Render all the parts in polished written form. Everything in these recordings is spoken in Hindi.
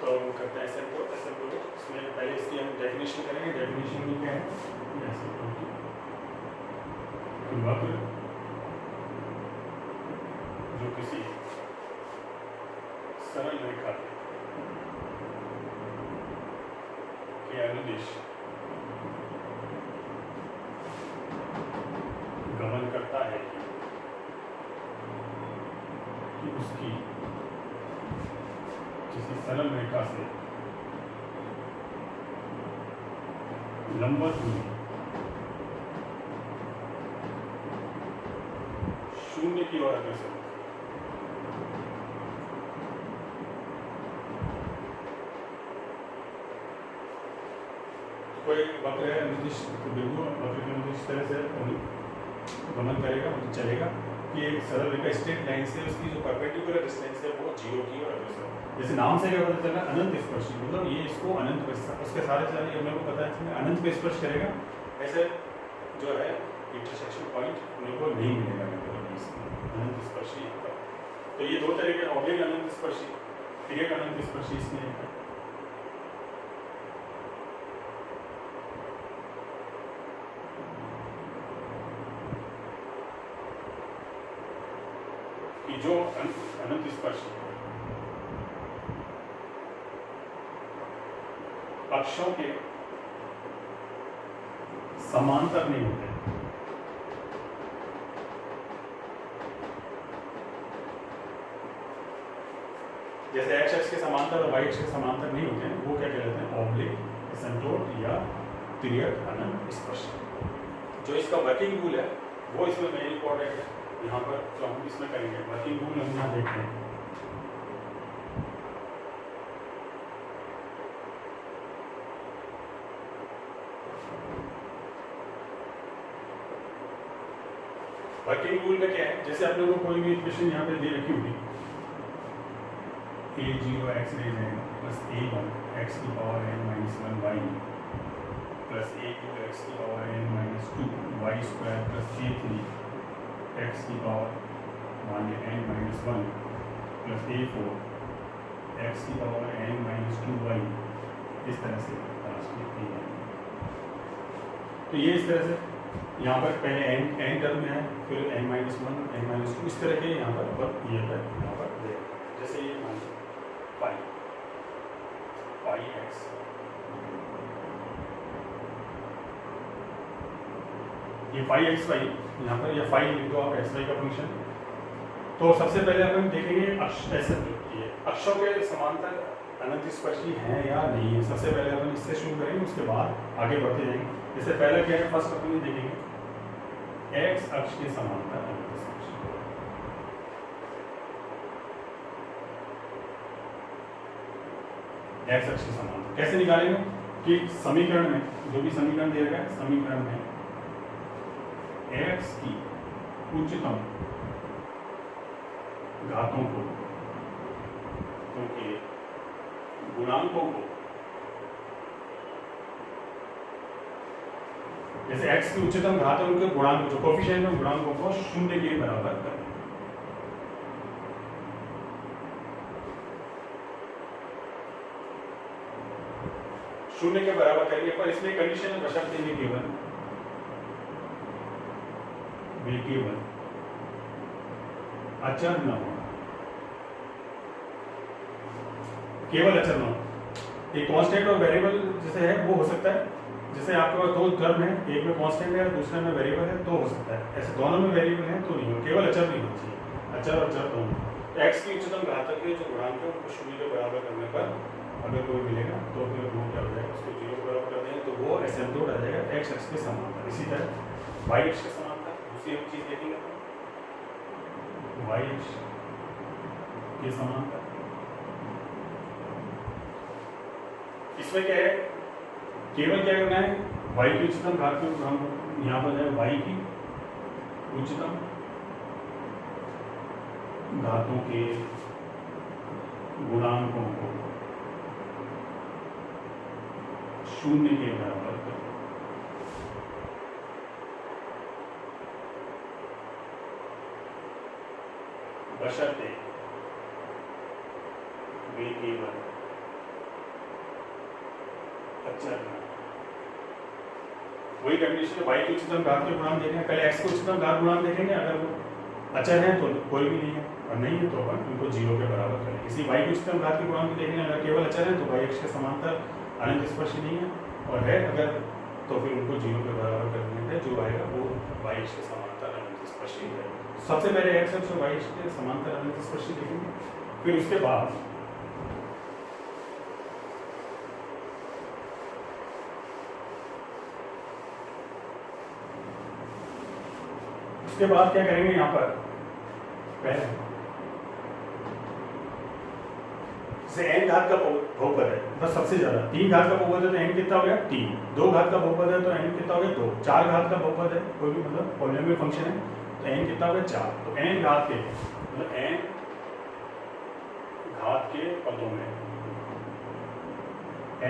तो करते हैं एसिम्प्टोट। इसमें पहले इसकी हम डेफिनेशन करेंगे। डेफिनेशन में क्या है, एसिम्प्टोट की वक्र जो किसी सरल रेखा के अनुदिश गमन करता है कि उसकी किसी सरल रेखा से लंबवत दूरी शून्य की ओर अग्रसर है। कोई वक्र है अनुदिश बिंदु, वक्र के अनुदिश तरह से गमन करेगा, मतलब चलेगा कि एक सरल रेखा स्ट्रेट लाइन से उसकी जो परपेंडिकुलर डिस्टेंस है वो 0 की ओर अग्रसर है। जैसे नाम से क्या पता चला, अनंत स्पर्शी, मतलब ये इसको अनंत पे, उसके सारे मेरे को पता है अनंत पे स्पर्श करेगा। ऐसे जो है इंटरसेक्शन पॉइंट मेरे को नहीं मिलेगा, मतलब अनंत स्पर्शी। तो ये दो तरह के ऑब्लिक अनंत स्पर्शी, तिर्यक अनंत स्पर्शी इसमें है। कि जो अनंत स्पर्शी अक्षों के समांतर नहीं होते, जैसे एक्स अक्ष के समांतर और वाई अक्ष के समांतर नहीं होते हैं, वो क्या कहलाते हैं, ऑब्लिक एसिम्प्टोट या तिर्यक अनंत स्पर्शी। जो इसका वर्किंग रूल है वो इसमें मेन इंपॉर्टेंट है। यहाँ पर जो हम इसमें करेंगे वर्किंग रूल हम यहाँ देखते हैं। वर्किंग रूल में क्या है, जैसे आप लोगों को कोई भी इक्वेशन यहाँ पे दे रखी होगी, a0 x raise n plus a1 x की power n minus 1 y plus a2 x की power n minus 2 y square plus a3 x की पावर मान लिया n minus 1 plus a4 x की पावर n माइनस 2 y, इस तरह से तो ये इस तरह से यहाँ पर पहले n टर्म में है, फिर n माइनस 1 n माइनस 2, इस तरह के यहाँ पर और ये पर यहाँ पर दे, जैसे ये मान लो पाई एक्स, ये पाई एक्स वाई यहाँ पर, या फाई लिख दो आप एक्स वाई का फंक्शन। तो सबसे पहले अपन देखेंगे अक्षों के समांतर अनंत स्पर्शी हैं या नहीं है। सबसे पहले अपन इससे शुरू करेंगे, उसके बाद आगे बढ़ते जाएंगे। जैसे पहले क्या है, फर्स्ट अपन देखेंगे एक्स अक्ष के समांतर अनंत स्पर्शी। एक्स अक्ष के समांतर कैसे निकालेंगे कि समीकरण में जो भी समीकरण दिया गया है, समीकरण में एक्स की उच्चतम घातों को, क्योंकि गुणांकों को, जैसे x की उच्चतम घात है उनके गुणांक, जो कोफिशिएंट है गुणांकों को शून्य के बराबर करें। शून्य के बराबर करेंगे, पर इसमें कंडीशन बशर्ते ये केवल अचर न हो, केवल अचर न हो। एक कांस्टेंट और वेरिएबल जैसे है वो हो सकता है, जैसे आपके पास दो टर्म है, एक में कांस्टेंट है दूसरे में वेरिएबल है, तो हो सकता है। ऐसे दोनों में वेरिएबल है तो नहीं हो, केवल अचर नहीं होना चाहिए, अचर और चर दोनों। तो एक्स की उच्चतम घातक के जो गुणांक है उनको शून्य के बराबर करने पर अगर कोई मिलेगा तो फिर वो क्या हो जाएगा, उसको 0 के बराबर कर देंगे तो वो एसिम्प्टोट आ जाएगा एक्स अक्ष के समांतर। इसी तरह वाई अक्ष के समांतर दूसरी एक चीज देखेंगे, वाई अक्ष के समांतर। इसमें क्या है, केवल क्या करना है, y की उच्चतम घात में हम यहाँ पर है y की उच्चतम घातों के गुणांकों को शून्य के बराबर करें। बशर्ते वे केवल अचर है। वही कंडीशन y के उच्चतम घात के गुणांक देखेंगे, पहले x के उच्चतम घात गुणांक देखेंगे, अगर वो अचर है तो कोई भी नहीं है, और नहीं है तो अपन उनको 0 के बराबर करेंगे। इसी y के उच्चतम घात के गुणांक देखेंगे, अगर केवल अचर है तो y अक्ष के समांतर अनंत स्पर्शी नहीं है, और है अगर तो फिर उनको 0 के बराबर करने हैं, जो आएगा वो y अक्ष के समांतर अनंत स्पर्शी है। सबसे पहले x अक्ष और y अक्ष के समांतर अनंत स्पर्शी देखेंगे, फिर उसके बाद क्या करेंगे यहाँ पर, पहले जैसे n घात का बहुपद है, बस सबसे ज्यादा 3 घात का बहुपद है तो n कितना हो गया 3, 2 घात का बहुपद है तो n कितना हो गया 2, 4 घात का बहुपद है कोई भी मतलब पॉलिनोमियल फंक्शन है तो n कितना हो गया 4। तो n घात के मतलब n घात के पदों में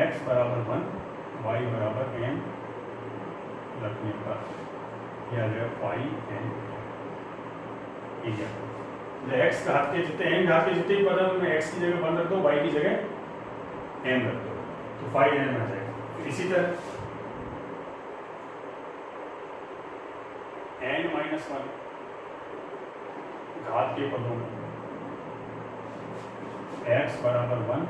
x बराबर 1 y बराबर n रखने पर यह आ जाएगा 5n एरिया। x घात के जितने n घात के जितने भी पद हैं उनमें x की जगह 1 रख दो, y की जगह n रख दो, तो 5n आ जाएगा। इसी तरह n-1 घात के पदों में x बराबर 1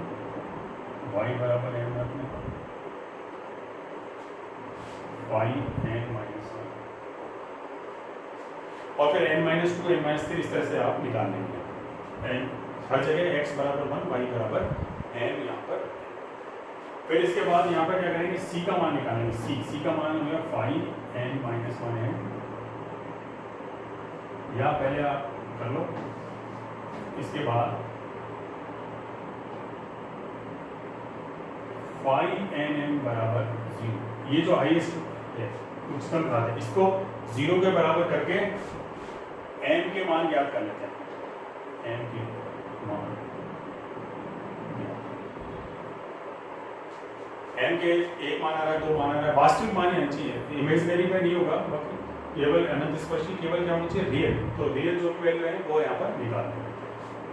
y बराबर n रखने पर 5n-1 और फिर n-2 n-3 इस तरह से आप निकाल लेंगे। हर जगह x बराबर 1 y बराबर n यहाँ पर। फिर इसके बाद यहाँ पर क्या करेंगे, c का मान निकालेंगे। c का मान होगा 5n-1n, या पहले आप कर लो। इसके बाद 5nm बराबर 0, ये जो हाईएस्ट है उच्चतम घात है, इसको 0 के बराबर करके m के मान ज्ञात कर लेते हैं। m के मान m के एक मान आ रहा है, 2 मान आ रहा है, वास्तविक मान ही आना चाहिए, इमेजिनरी में नहीं होगा, केवल अनंत स्पर्शी केवल क्या होना चाहिए रियल, तो रियल जो वैल्यू है वो यहाँ पर निकाल देंगे।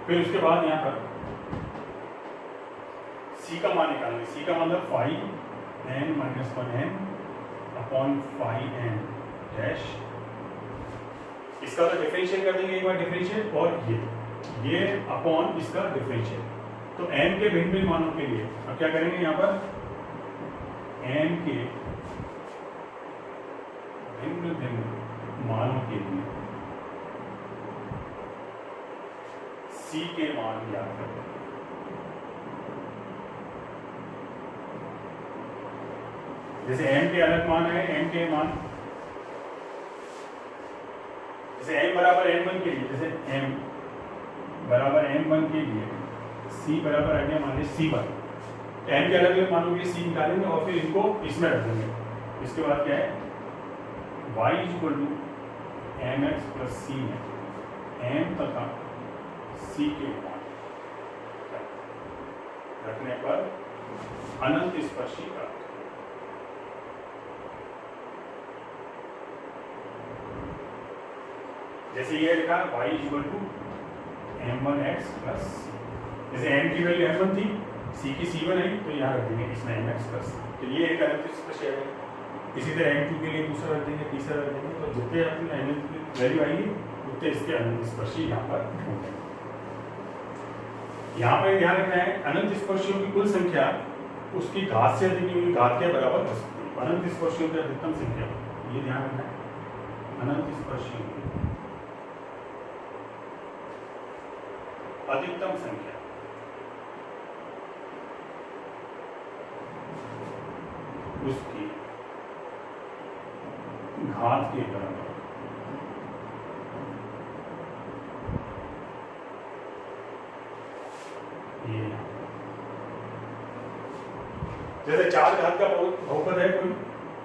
फिर उसके बाद यहाँ पर c का मान निकालेंगे। c का मतलब 5n-1n अपॉन 5n डैश, इसका तो डिफरेंशिएट कर देंगे एक बार डिफरेंशिएट, और ये अपॉन इसका डिफरेंशिएट। तो n के भिन्न भिन्न मानों के लिए अब क्या करेंगे, यहाँ पर n के भिन्न भिन्न मानों के लिए c के मान ज्ञात करते हैं। जैसे m के अलग मान है, m के मान जैसे m बराबर n1 के लिए, जैसे m बराबर n1 के लिए c बराबर आ गया मान लीजिए c1, m के अलग अलग मानों के लिए c निकालेंगे और फिर इनको इसमें रख देंगे। इसके बाद क्या है, y = mx + c में m तथा c के मान रखने पर अनंत स्पर्शी का जैसे ये लिखा y = m1x + c, जैसे m की वैल्यू m1 थी, c की c1 है, तो यहाँ रख देंगे इसमें mx + c, तो ये एक अनंत स्पर्शी है। इसी तरह m2 के लिए दूसरा रख देंगे, तीसरा रख देंगे, तो जितने अपने अनंत की वैल्यू आएगी उतने इसके अनंत स्पर्शी यहाँ पर होंगे। यहाँ पर ध्यान रखना है, अनंत स्पर्शियों की कुल संख्या उसकी घात से अधिक हुई घात के बराबर हो सकती है। अनंत स्पर्शियों की अधिकतम संख्या, ये ध्यान रखना है, अनंत स्पर्शियों की अधिकतम संख्या उसकी घात के बराबर। ये जैसे 4 घात का बहुपद है कोई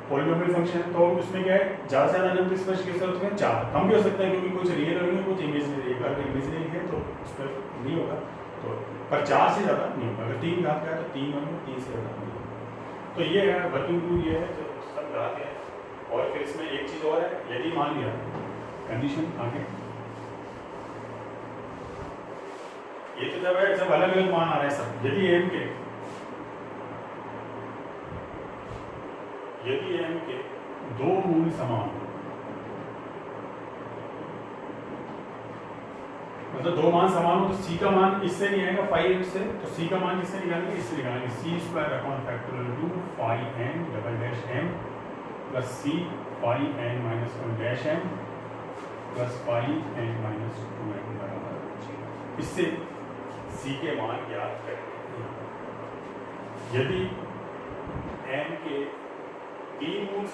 पॉलिनोमियल फंक्शन, तो उसमें क्या है, ज्यादा से ज्यादा अनंत स्पर्श की सूरत में 4 कम भी हो सकता है, क्योंकि कुछ रियल होंगे कुछ इमेजिनरी, अगर इमेजिनरी है तो उस पर नहीं होगा, तो पर 4 से ज़्यादा नहीं होगा। अगर 3 घात का है तो 3 होंगे, 3 से ज़्यादा नहीं होगा। तो ये है वर्किंग रूल, ये है जो सब घात है। और फिर इसमें एक चीज़ और है, यदि मान लिया कंडीशन आगे, ये तो जब है जब अलग अलग मान आ रहे हैं सब, यदि m के यदि m के दो मूल समान हो, मतलब दो मान समान हो, तो c का मान इससे नहीं आएगा फाई n से, तो c का मान किससे निकालेंगे, इससे निकालेंगे, c square upon factorial 2 phi n double dash m plus c phi n minus 1 dash m plus phi n minus 2m बराबर 0। इससे c के मान ज्ञात करेंगे। यदि m के तीन मूल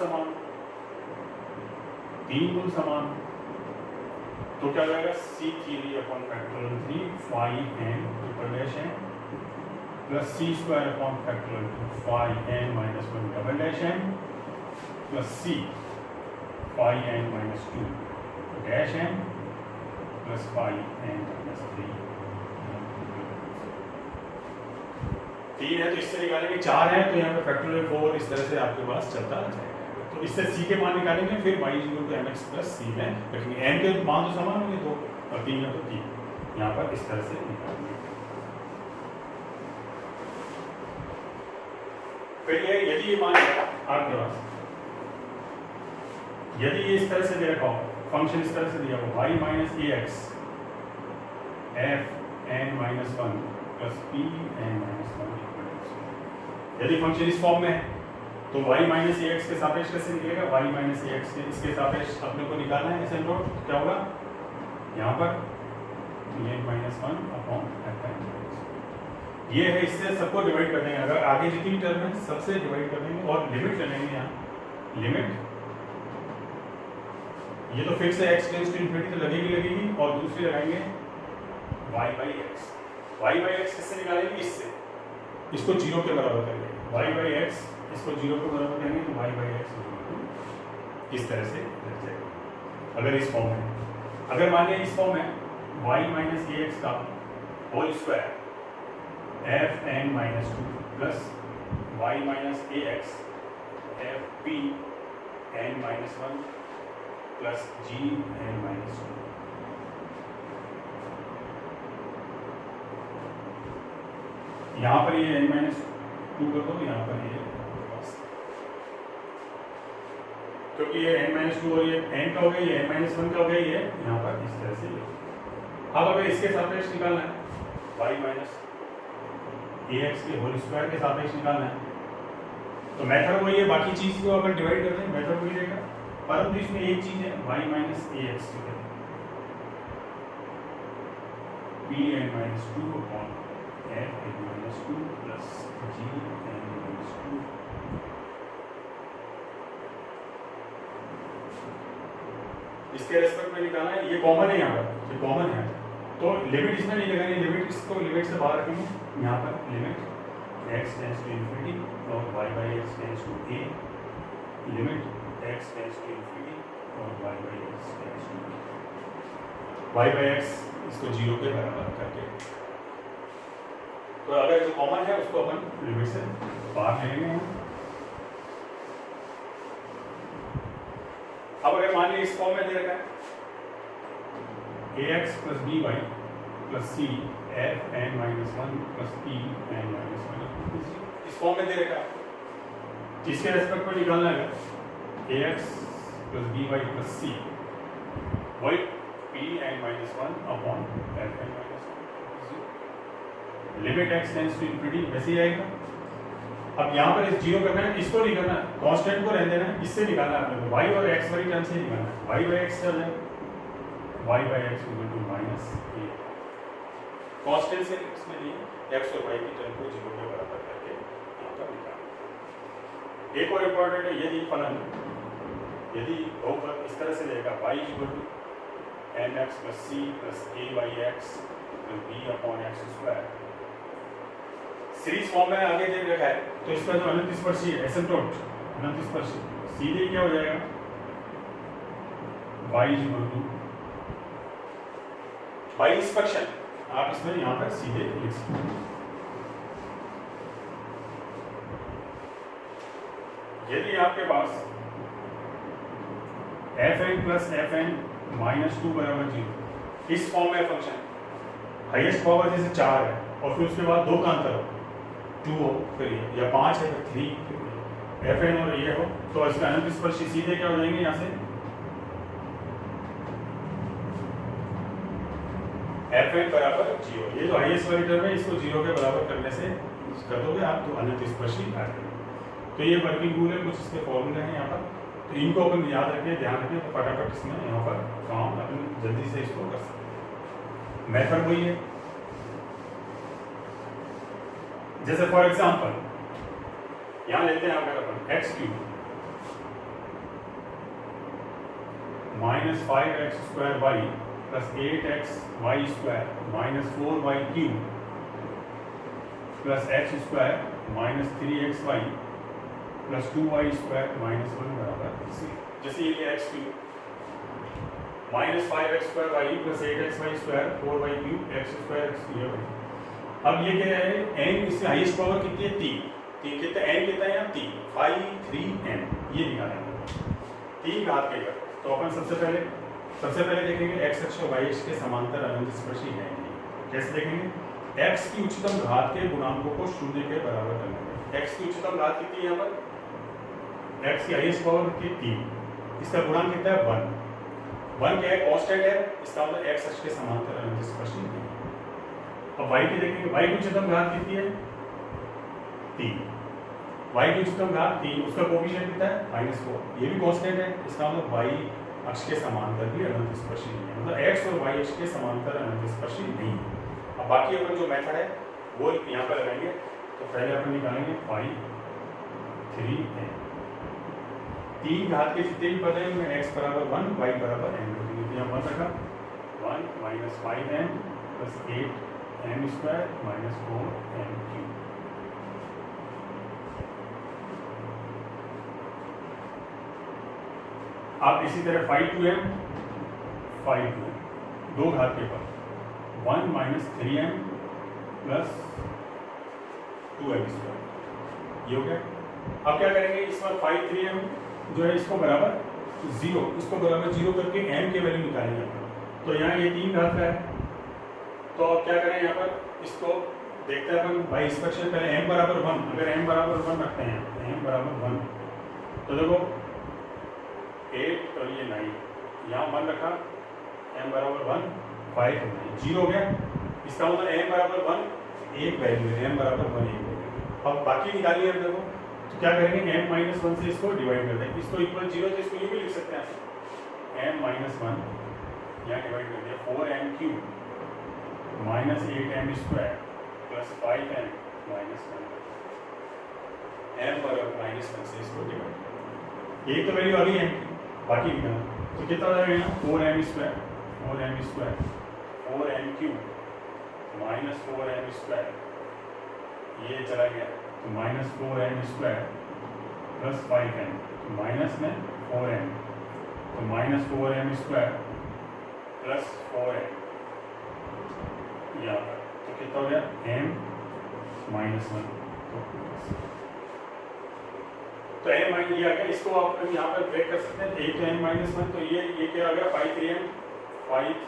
समान तो क्या हो जाएगा, c3 upon factorial 3 phi n triple dash m plus c square upon factorial 2 phi n minus 1 double dash m plus c phi n minus 2 dash m plus phi n minus 3। 3 है तो इससे निकालेंगे, 4 है तो यहाँ पे फैक्टोरियल 4 इस तरह से आपके पास चलता जाएगा। तो इससे c के मान निकालेंगे, फिर y equal to mx plus c में रखेंगे। n के मान तो समान होंगे, 2 और 3 है तो 3, यहाँ पर इस तरह से निकालेंगे। फिर ये यदि ये मान है आपके पास, यदि ये इस तरह से दे रखा हो, फंक्शन इस तरह से दिया हो y माइनस ए X F N minus 1 plus P N minus 1, यदि फंक्शन इस फॉर्म में है तो y माइनस ए एक्स के सापेक्ष कैसे निकलेगा, y माइनस ए एक्स इसके सापेक्ष अपने को निकालना है। ऐसे नोट क्या होगा यहाँ पर n minus 1 upon F n, ये है, इससे सबको डिवाइड कर देंगे। अगर आगे जितनी भी टर्म है सबसे डिवाइड कर देंगे और लिमिट ले लेंगे। यहाँ लिमिट ये तो फिक्स है, x टेंड्स टू इन्फिनिटी तो लगेगी और दूसरी लगाएंगे y बाई एक्स किससे निकालेंगे, इससे, इसको 0 के बराबर करेंगे, y बाई एक्स इसको 0 के बराबर करेंगे तो y बाई एक्स इस तरह से लग जाएगा। अगर इस फॉर्म में, अगर मान लिया इस फॉर्म में y माइनस ए एक्स का whole square F N minus 2 plus Y minus ए X F P N minus 1 plus G N minus 2, यहाँ पर ये n माइनस 2 कर दो, यहाँ पर ये, क्योंकि ये n माइनस 2 और ये n का हो गया, ये n माइनस 1 का हो गया, ये यहाँ पर इस तरह से। अब अगर इसके सापेक्ष निकालना है y माइनस ए एक्स के होल स्क्वायर के सापेक्ष निकालना है, तो मेथड वही है, बाकी चीज को अगर डिवाइड करते हैं मेथड वही रहेगा, परंतु इसमें एक चीज है y माइनस ए X P N minus 2 upon F N minus 2 plus G N minus 2। इसके रेस्पेक्ट में निकालना है, ये कॉमन है, यहाँ पर ये कॉमन है, तो लिमिट इसमें नहीं लगानी, लिमिट इसको लिमिट से बाहर रखेंगे। यहाँ पर limit x tends to infinity और y by x tends to a, limit x tends to infinity और y by x tends to y by x इसको 0 के बराबर करके, तो अगर जो कॉमन है उसको अपन लिमिट से बाहर ले लेंगे। अब अगर मान लीजिए इस फॉर्म में दे रखा है ax plus B y plus c f N minus 1 plus P N minus 1, इस फॉर्म में दे रखा है, इसके रेस्पेक्ट पर निकालना है ax plus B y plus c y p N minus 1 upon F N minus 1, limit x tends to infinity वैसे ही आएगा। अब यहाँ पर इस 0 करना है, इसको नहीं करना है, कांस्टेंट को रहने देना है, इससे निकालना है अपने को, y और x वाली टर्म से निकालना है, y बाई एक्स चल जाएगा, y by x equal to minus a, constant से इसमें नहीं, x और y की टर्म को 0 के बराबर करके यहाँ पर निकालना। एक और इम्पोर्टेंट है, यदि फलन, यदि बहुपद इस तरह से रहेगा y equal to n x plus c plus a by x plus b upon x square, series form में आगे दे रखा है, तो इसका जो अनंत स्पर्शी है, एसिम्प्टोट अनंत स्पर्शी, सीधे क्या हो जाएगा y equal two by inspection, आप इसमें यहाँ पर सीधे लिख सकते हैं। यदि आपके पास F N plus F N minus 2 बराबर 0, इस फॉर्म में फंक्शन हाईएस्ट पावर जैसे 4 है और फिर उसके बाद 2 का अंतर हो, 2 हो, फिर या 5 है फिर 3, एफ एन और ये हो, तो इसका अनंत स्पर्शी सीधे क्या हो जाएंगे यहाँ से एफ एन बराबर 0। ये जो हाईएस्ट वाली टर्म है इसको 0 के बराबर करने से कर दोगे आप तो अनंत स्पर्शी आ जाएगा। तो ये वर्किंग रूल है, कुछ इसके फॉर्मूले हैं यहाँ पर, तो इनको अपन याद रखें, ध्यान रखें, तो फटाफट इसमें यहाँ पर काम अपन जल्दी से इसको कर सकते हैं। मेथड वही है, जैसे फॉर एग्जांपल यहाँ लेते हैं अगर अपन X cube minus 5x square Y plus 8x Y square minus 4y cube plus x square minus 3x Y plus 2y square minus 1 बराबर c। जैसे ये X cube minus 5x square Y plus 8x Y square 4y cube X square ये वाई। अब ये क्या है, n इससे हाईएस्ट पावर कितनी है 3 कितना n कितना है यहाँ 3 5 3 n ये निकालेंगे 3 घात के कर। तो अपन सबसे पहले देखेंगे x अक्ष और y अक्ष के समांतर अनंत स्पर्शी है। कैसे देखेंगे, x की उच्चतम घात के गुणांकों को 0 के बराबर करना है। x की उच्चतम घात कितनी है यहाँ पर, x की हाईएस्ट पावर कितनी 3, इसका गुणांक कितना है 1 क्या है कांस्टेंट है, इसका मतलब x अक्ष के समांतर अनंत स्पर्शी है। अब y की देखेंगे, y की उच्चतम घात कितनी है 3, y की उच्चतम घात 3, उसका कोएफिशिएंट कितना है -4, ये भी कांस्टेंट है, इसका मतलब y अक्ष के समांतर भी अनंत स्पर्शी नहीं है, मतलब x और y अक्ष के समांतर अनंत स्पर्शी नहीं है। अब बाकी अपन जो मेथड है वो यहाँ पर लगाएंगे। तो पहले अपन निकालेंगे 5 3 n, 3 घात के जितने भी पद हैं उनमें x बराबर 1 y बराबर n रखेंगे। तो यहाँ 1 रखा 1 minus 5n plus 8n square minus 4n cube. आप इसी तरह 5 2 घात के पद 1 minus 3m plus 2m square, ये हो गया। अब क्या करेंगे, इस बार 5 3m जो है इसको बराबर 0, इसको बराबर 0 करके m के वैल्यू निकालेंगे। तो यहाँ ये 3 घात का है, तो अब क्या करें यहाँ पर इसको देखते हैं अपन बाई इंस्पेक्शन। पहले m बराबर 1, अगर m बराबर 1 रखते हैं m बराबर 1 तो देखो 8 और ये 9, यहाँ 1 रखा m बराबर 1 5 0 हो गया, इसका मतलब m बराबर 1 एक वैल्यू है, m बराबर 1 एक वैल्यू। अब बाकी निकालिए हम देखो, तो क्या करेंगे m माइनस 1 से इसको डिवाइड कर देंगे, इसको इक्वल 0 तो इसको ये भी लिख सकते हैं m माइनस 1 यहाँ डिवाइड कर दिया 4m cube minus 8m square plus 5m minus 1 m बराबर -1 से इसको डिवाइड कर, एक तो वैल्यू आ गई m की, बाकी निकालना। तो कितना हो जाएगा यहाँ 4m square 4m cube minus 4m square, ये चला गया तो minus 4m square plus 5m, तो माइनस में 4m, तो minus 4m square plus 4m यहाँ पर, तो कितना हो गया m माइनस 1। तो m माइनस ये आ गया, इसको आप यहाँ पर ब्रेक कर सकते हैं, एक तो m माइनस 1, तो ये क्या आ गया 5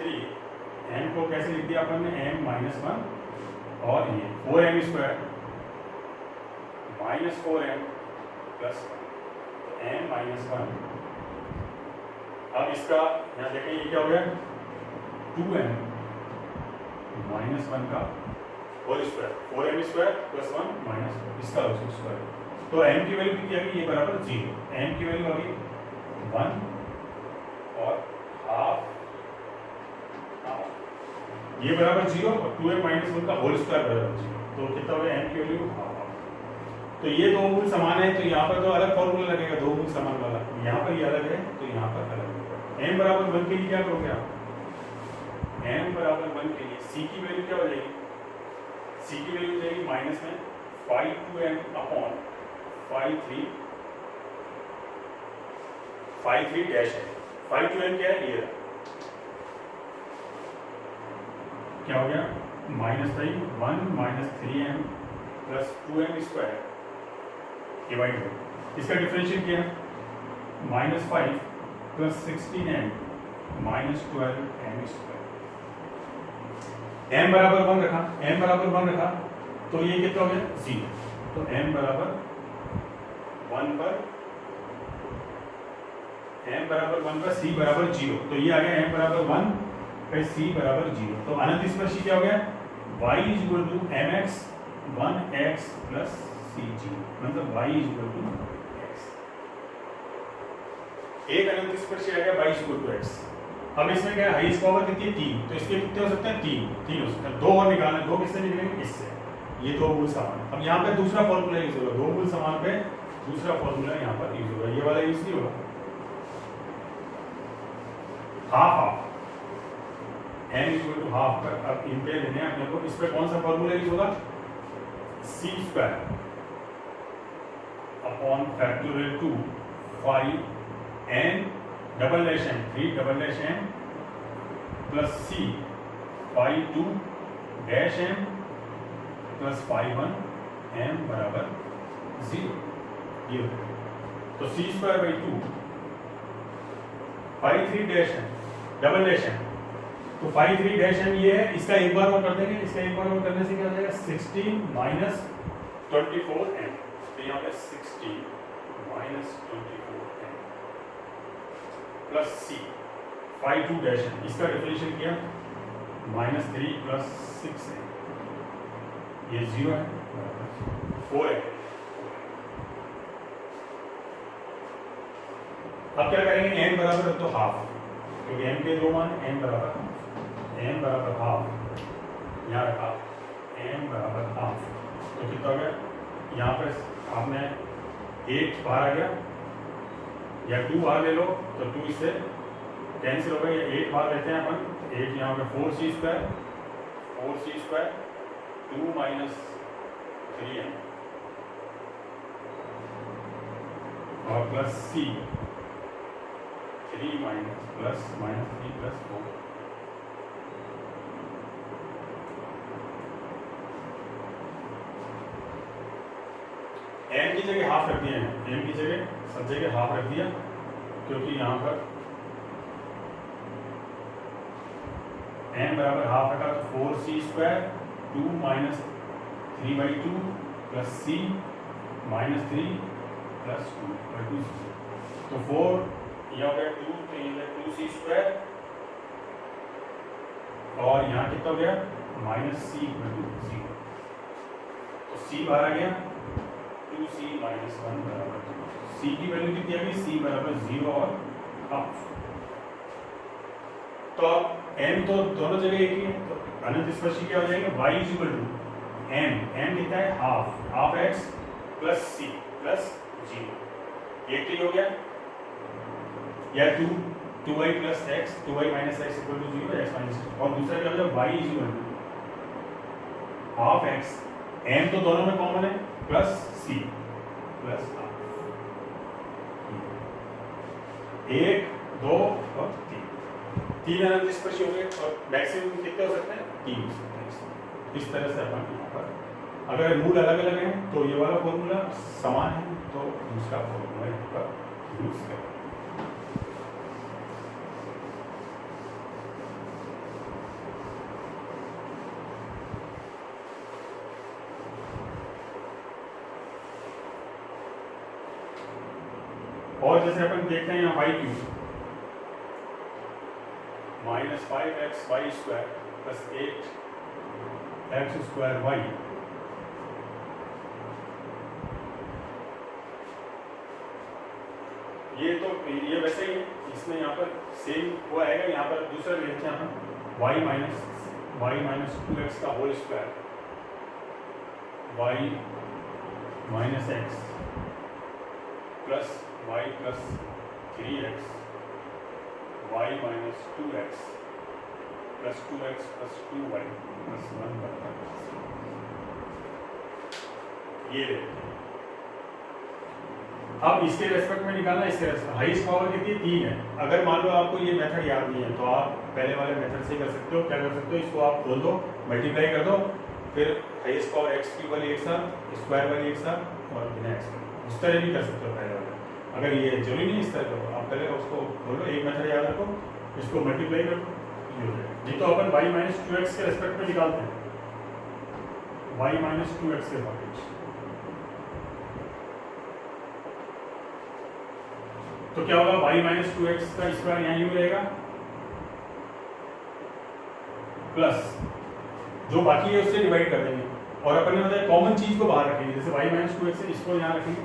3m को कैसे लिख दिया अपन ने m माइनस 1 और ये 4m square minus 4m plus 1, तो m माइनस 1। अब इसका यहाँ देखें ये क्या हो गया 2m माइनस 1 का whole square 4m square plus 1 minus इसका होल स्क्वायर। तो m की वैल्यू कितनी आ गई, ये बराबर 0, m की वैल्यू आ गई 1 और हाफ, ये बराबर 0 और 2m माइनस 1 का होल स्क्वायर बराबर 0, तो कितना हो गया m की वैल्यू हाफ। तो ये दो मूल समान है, तो यहाँ पर तो अलग फॉर्मूला लगेगा, दो मूल समान वाला, यहाँ पर ये अलग है तो यहाँ पर अलग है। m बराबर 1 के लिए क्या करोगे आप, m बराबर 1 के लिए c की वैल्यू क्या हो जाएगी, c की वैल्यू हो जाएगी माइनस में 5 अपॉन 5 3 डैश है, 5 2m क्या है ये क्या हो गया -3 1 minus 3m plus 2m square divide हो, इसका डिफरेंशिएट किया -5 plus 16m minus 12m square, m बराबर 1 रखा, तो ये कितना हो गया 0, तो m बराबर 1 पर m बराबर 1 पर c बराबर 0, तो ये आ गया m बराबर 1 पर c बराबर 0। तो अनंत स्पर्शी क्या हो गया, y is equal to mx 1x plus c0, मतलब y is equal to x। एक अनंत स्पर्शी आ गया y is equal to x। अब इसमें क्या है, हाईएस्ट पावर कितनी है 3, तो इसके कितने हो सकते हैं 3 हो सकते हैं, 2 और निकालना, 2 किससे निकलेंगे, इससे। ये 2 मूल समान। अब यहाँ पे दूसरा फॉर्मूला यूज होगा, 2 मूल समान पे दूसरा फॉर्मूला यहाँ पर यूज होगा, ये वाला यूज नहीं होगा। Half n equal to half पर अब इन पे लेने हैं अपने को, इस पे कौन सा फॉर्मूला यूज होगा, c square upon factorial 2 5 n double dash m 3 double dash m plus c 5 2 dash m plus 5 1 m बराबर 0। ये तो c square by 2 5 3 dash m double dash m, तो 5 3 डैश m ये है, इसका एक बार और कर देंगे, इसका एक बार और करने से क्या हो जाएगा 16 माइनस 24 m, तो यहाँ पे 16 minus 24 m plus c 5 2 dash m, इसका डिफरेंशियल किया माइनस 3 प्लस 6 m, ये 0 है, 4 है। अब क्या करेंगे, n बराबर तो हाफ, क्योंकि m के 2 मान, n बराबर हाफ, यहाँ रखा n बराबर हाफ, तो कितना हो गया, यहाँ पर आपने 8 बाहर आ गया या 2 बाहर ले लो, तो 2 इससे कैंसिल हो गया, या 8 बाहर लेते हैं अपन, 8 यहाँ पे 4c स्क्वायर 2 माइनस 3m और plus c 3 minus plus minus 3 plus 4। m की जगह हाफ रख दिया है, m की जगह सब जगह हाफ रख दिया, क्योंकि यहाँ पर m बराबर हाफ रखा, तो 4c square 2 minus 3/2 plus c minus 3 plus 2/2, तो 4 यहाँ पे 2, तो यहाँ 2c स्क्वायर और यहाँ कितना हो गया माइनस c इक्वल टू 0, तो c बाहर आ गया 2c माइनस 1 बराबर 0। c की वैल्यू कितनी आ गई, c बराबर 0 और हाफ। तो अब m तो दोनों जगह एक ही है, तो अनंत स्पर्शी क्या हो जाएगा, y is equal to m कितना है half x plus c plus 0, एक तो हो गया, या 2y plus x 2y minus x equal to 0 x minus, और दूसरा क्या हो जाएगा y is equal to half x, m तो दोनों में कॉमन है, प्लस c प्लस हाफ, 1 2 और 3 अनंत स्पर्शी हो गए, और मैक्सिमम कितने हो सकते हैं, 3 हो सकते हैं। इस तरह से अपन यहाँ पर अगर मूल अलग अलग हैं तो ये वाला फॉर्मूला समान है, तो दूसरा फॉर्मूला यहाँ पर यूज करें। और जैसे अपन देखते हैं यहाँ y cube minus 5x y square plus 8x square y, ये वैसे ही इसमें यहाँ पर सेम वो आएगा, यहाँ पर दूसरा लेते हैं हम y माइनस 2x का whole square y minus x plus y plus 3x y minus 2x plus 2x plus 2y plus 1 बराबर ये लेते हैं। अब इसके रेस्पेक्ट में निकालना, इसके रेस्पेक्ट हाईएस्ट पावर कितनी 3 है। अगर मान लो आपको ये मेथड याद नहीं है तो आप पहले वाले मेथड से कर सकते हो। क्या कर सकते हो, इसको आप खोल दो, मल्टीप्लाई कर दो, फिर हाईएस्ट पावर एक्स क्यूब वाली एक साथ, स्क्वायर वाली एक साथ और बिना एक्स उस तरह भी कर सकते हो पहले वाले। अगर ये जरूरी नहीं इस तरह करो, आप पहले उसको खोलो, एक मेथड याद रखो, इसको मल्टीप्लाई कर दो, नहीं तो अपन y माइनस 2x के रेस्पेक्ट में निकालते हैं, y माइनस 2x के रेस्पेक्ट तो क्या होगा, y माइनस टू एक्स का स्क्वायर यहाँ यूं रहेगा प्लस जो बाकी है उससे डिवाइड कर देंगे, और अपन ने बताया कॉमन चीज को बाहर रखेंगे, जैसे y माइनस टू एक्स है इसको यहाँ रखेंगे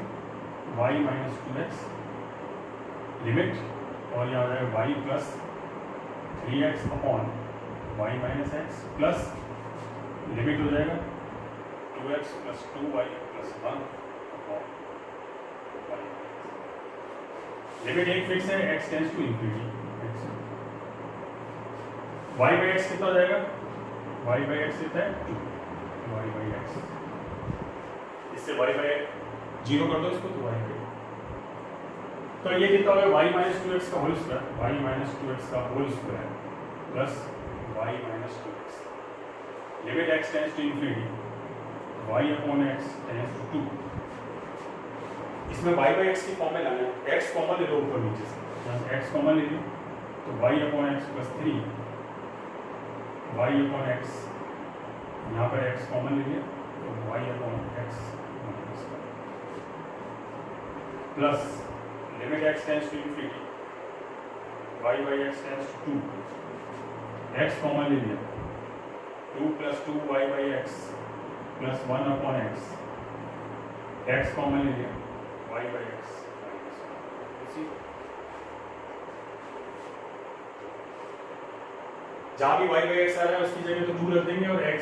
y minus two x limit, और यहाँ हो जाएगा y plus three x upon y minus x plus limit हो जाएगा two x plus two y plus one upon y. Limit एक फिक्स है, x tends to infinity. y by x कितना हो जाएगा, y बाई एक्स कितना है टू, y बाई एक्स, इससे y बाई जीरो कर दो इसको तो y बाई, तो ये कितना होगा y माइनस टू एक्स का whole square, y minus two x का whole square plus y minus two x, limit x tends to infinity y upon X tends to two. इसमें y बाई एक्स की फॉर्म में लाना है, x कॉमन ले लो ऊपर नीचे से, यहाँ से x कॉमन ले लो तो y upon x plus three, y upon x यहाँ पर x कॉमन ले लिया तो y upon x plus limit x tends to infinity y by x tends to two, x common ले लिया two plus two y by x plus one upon x, x common ले लिया y बाई एक्स माइनस, जहाँ भी y बाई एक्स आ रहा है उसकी जगह तो टू रख देंगे और x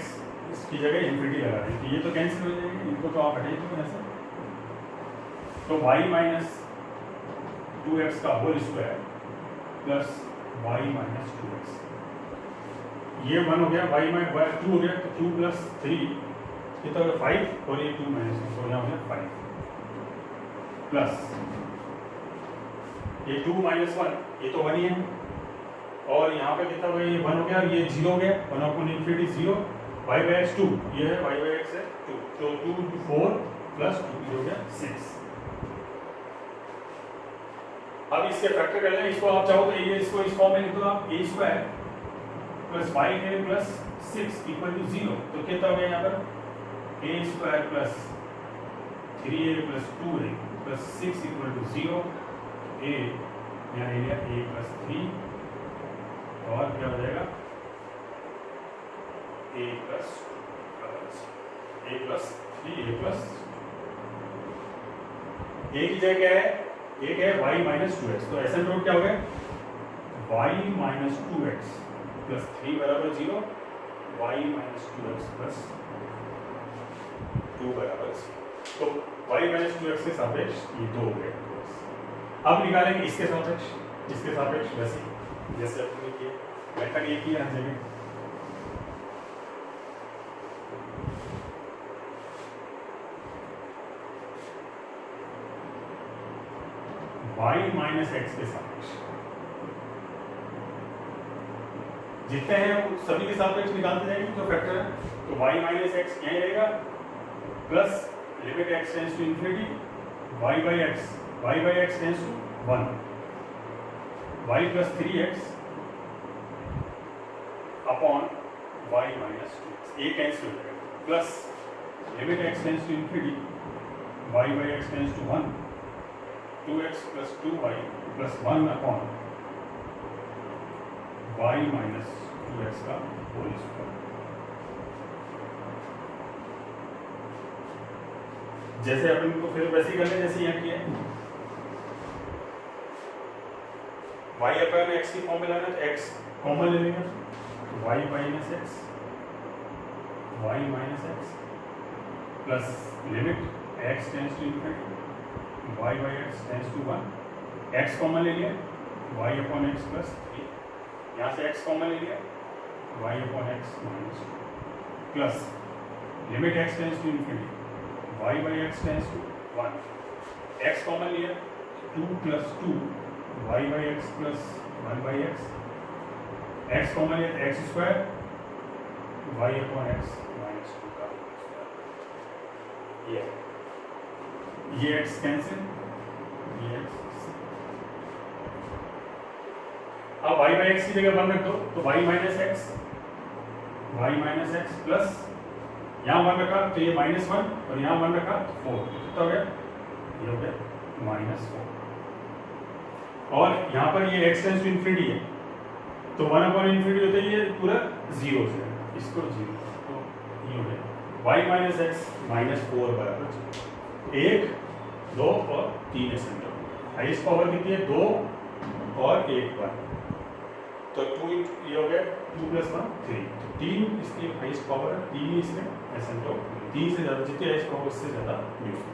इसकी जगह इंफिनिटी लगा देंगे, ये तो कैंसिल हो जाएंगे, इनको तो आप हटाइए तो ऐसा, तो y माइनस टू एक्स का whole square plus y minus two x, ये वन हो गया, y माइनस टू हो गया तो टू प्लस थ्री कितना हो गया फाइव, और ये टू माइनस तो यहाँ हो गया फाइव प्लस ये टू माइनस वन, ये तो वन ही है, और यहाँ पे कितना हो गया, ये वन हो गया, ये जीरो हो गया, one upon infinity zero, y by x two, ये है y बाई एक्स है टू, तो टू फोर प्लस टू ये हो गया सिक्स। अब इसके फैक्टर कर लें, इसको आप चाहो तो ये इसको इस फॉर्म में लिख दो आप, A square plus five A plus six equal to zero, तो कितना हो गया यहाँ पर A square plus three A plus two A plus six equal to zero, A यहाँ ले लिया ए प्लस थ्री, और क्या हो जाएगा A plus three A plus, ए की जगह क्या है, एक है y माइनस टू एक्स, तो एसिम्प्टोट क्या हो गया y minus two x plus three बराबर zero, y minus two x plus two बराबर जीरो, तो y माइनस टू एक्स के सापेक्ष ये दो हो गए। अब निकालेंगे इसके सापेक्ष वैसे जैसे अपने किए, मेथड एक ही हर जगह, y माइनस एक्स के सापेक्ष जितने हैं सभी के सापेक्ष निकालते जाएंगे जो फैक्टर है, तो y माइनस एक्स यहीं रहेगा plus limit x tends to infinity y by x tends to one, y plus three x upon y minus two x, ये कैंसिल हो जाएगा, plus limit x tends to infinity y by x tends to one, two x plus two y plus one upon y minus two x का होल स्क्वायर। जैसे अपन को फिर वैसे ही कर ले जैसे यहाँ किया है, y अपॉन एक्स की फॉर्म में लाना है, x कॉमन ले लेंगे y minus x plus limit x tends to infinity y by x tends to one, x common ले लिया y upon x plus three, यहाँ से x कॉमन ले लिया y upon X minus plus limit x tends to infinity y by x tends to one, x common लिया two plus two y by x plus one by X, x common लिया X square y upon X minus two का स्क्वायर, ये x कैंसिल, ये x, अब y बाई एक्स की जगह वन रख दो तो y माइनस एक्स प्लस यहाँ वन रखा तो ये माइनस वन, और यहाँ वन रखा तो फोर, कितना हो गया, ये हो गया माइनस फोर। और यहाँ पर ये x टेंस टू इन्फिनिटी है तो 1 अपॉन इन्फिनिटी होता है, ये पूरा जीरो हो जाएगा, इसको जीरो, तो ये हो जाएगा y माइनस एक्स माइनस 4 बराबर 1 2 और 3 एसेंटोड। हाईएस्ट पावर कितनी है 2 और 1 1, तो 2 ये हो गया 2 + 1 3, तो 3 इसकी हाईएस्ट पावर है, 3 इसमें एसेंटोड, 3 से ज़्यादा जितनी हाईएस्ट पावर उससे ज़्यादा न्यूज़।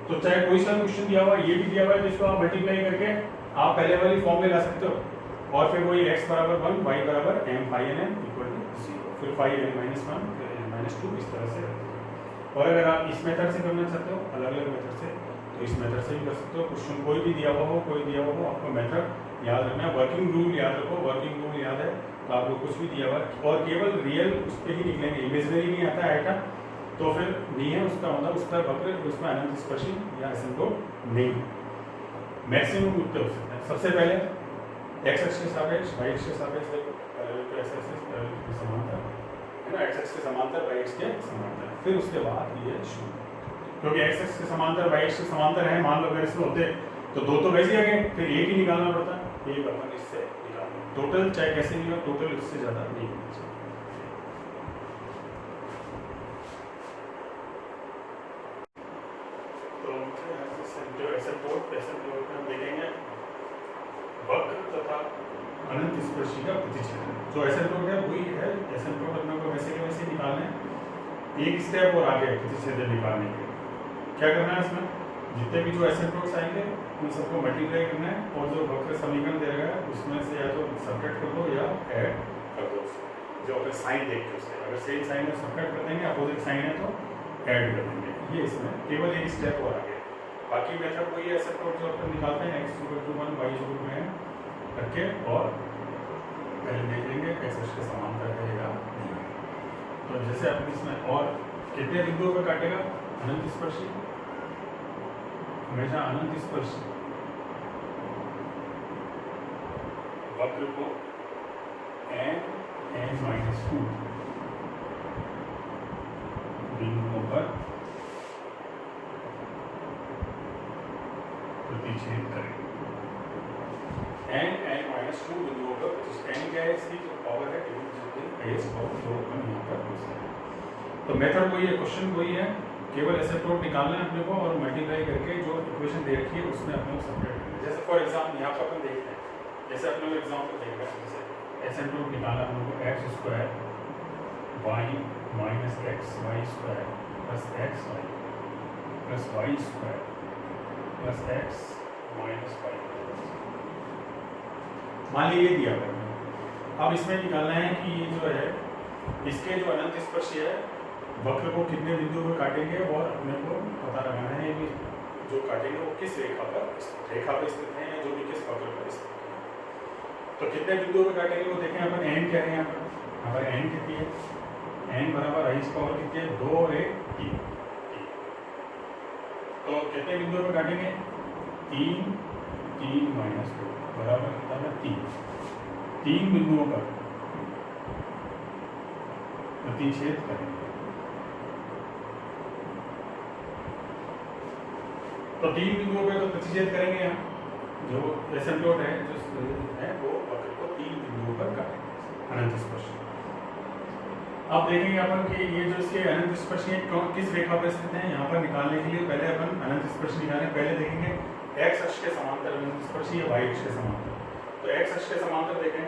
तो चाहे कोई सा क्वेश्चन दिया हुआ ये भी दिया हुआ है, जिसको आप मल्टीप्लाई करके आप पहले वाली फॉर्म में ला सकते हो, और फिर वही x बराबर 1 y बराबर m phi n m equal to 0, फिर phi n माइनस 1 फिर n माइनस 2 इस तरह से। और अगर आप इस मेथड से करना चाहते हो अलग अलग मेथड से, तो इस मेथड से भी कर सकते हो। क्वेश्चन कोई भी दिया हुआ हो, कोई दिया हुआ हो, आपको मेथड याद रखना है, वर्किंग रूल याद रखो, वर्किंग रूल याद है तो आपको कुछ भी दिया हुआ है और केवल रियल उस पर ही निकलेंगे, इमेजनरी नहीं आता है आइटम तो फिर नहीं है उसका मतलब उसका वक्र, उसमें अनंत स्पर्शी या एसिम्प्टोट नहीं, मैक्सिमम उत्तर हो सकता है। सबसे पहले x अक्ष के सापेक्ष y अक्ष के सापेक्ष देखो, x अक्ष के समांतर है ना, x अक्ष के समांतर y अक्ष के समांतर, फिर उसके बाद ये शून्य, क्योंकि x अक्ष के समांतर y अक्ष के समांतर है, मान लो अगर इसमें होते तो दो तो वैसे ही आ गए, फिर एक ही निकालना पड़ता, एक अपन इससे निकालना टोटल, चाहे कैसे नहीं हो टोटल इससे ज़्यादा नहीं होना चाहिए। एसिम्प्टोट में देखेंगे वक्र तथा अनंत स्पर्शी का प्रतिच्छेद, जो एसिम्प्टोट है वही है, एसिम्प्टोट अपने को वैसे के वैसे निकालना है, एक स्टेप और आगे प्रतिच्छेद निकालने के लिए क्या करना है, इसमें जितने भी जो एसिम्प्टोट्स आएंगे उन सबको मल्टीप्लाई करना है, और जो वक्र समीकरण दे रहा है उसमें से या तो सब्ट्रैक्ट कर दो या ऐड कर दो, जो अपने साइन देख के उससे, अगर सेम साइन है सब्ट्रैक्ट कर देंगे, अपोजिट साइन है तो ऐड कर देंगे, ये इसमें केवल एक स्टेप और आगे। बाकी मेथड वही है, एसिम्प्टोट जो अपन निकालते हैं x = 1 y = m करके, और पहले देख लेंगे x अक्ष के समांतर रहेगा नहीं, तो जैसे अपन इसमें और कितने बिंदुओं पर काटेगा, अनंत स्पर्शी, हमेशा अनंत स्पर्शी वक्र को n-2 बिंदुओं पर प्रतिच्छेद करेंगे, n-2 बिंदुओं पर, n क्या है इसकी जो पावर है हाईएस्ट पावर, जो अपन यहाँ पर यूज करेंगे। तो मेथड वही है, क्वेश्चन वही है, केवल एसिम्प्टोट निकालना है अपने को और मल्टीप्लाई करके जो इक्वेशन दे रखी है उसमें अपने को सब्ट्रैक्ट करना है। जैसे फॉर एग्जाम्पल यहाँ पर अपन देखते हैं, जैसे अपने को एग्जाम्पल देखेगा, जैसे एसिम्प्टोट निकालना हम लोग को x² y minus x y² plus x y plus y² plus x minus y, मान लीजिए ये दिया हुआ है। अब इसमें निकालना है कि ये जो है इसके जो अनंत स्पर्शी है वक्र को कितने बिंदुओं पर काटेंगे, और अपने को पता लगाना है कि जो काटेंगे वो किस रेखा पर स्थित है, या जो भी किस वक्र पर स्थित है। तो कितने बिंदुओं पर काटेंगे वो देखें, अपन n क्या है यहाँ पर n कितनी है, n बराबर हाईएस्ट पावर कितनी है 2 और 1 3, तो कितने बिंदुओं पर काटेंगे 3 3 माइनस 2 बराबर कितना है 3 बिंदुओं पर प्रतिच्छेद करेंगे, तो 3 बिंदुओं पे तो प्रतिच्छेद करेंगे, यहाँ जो एसिम्प्टोट है जो है वो वक्र को 3 बिंदुओं पर काटेंगे अनंत स्पर्शी। अब देखेंगे अपन कि ये जो इसके अनंत स्पर्शी है किस रेखा पर स्थित है, यहाँ पर निकालने के लिए पहले अपन अनंत स्पर्शी निकालें, पहले देखेंगे x अक्ष के समांतर अनंत स्पर्शी या y अक्ष के समांतर। तो x अक्ष के समांतर देखें,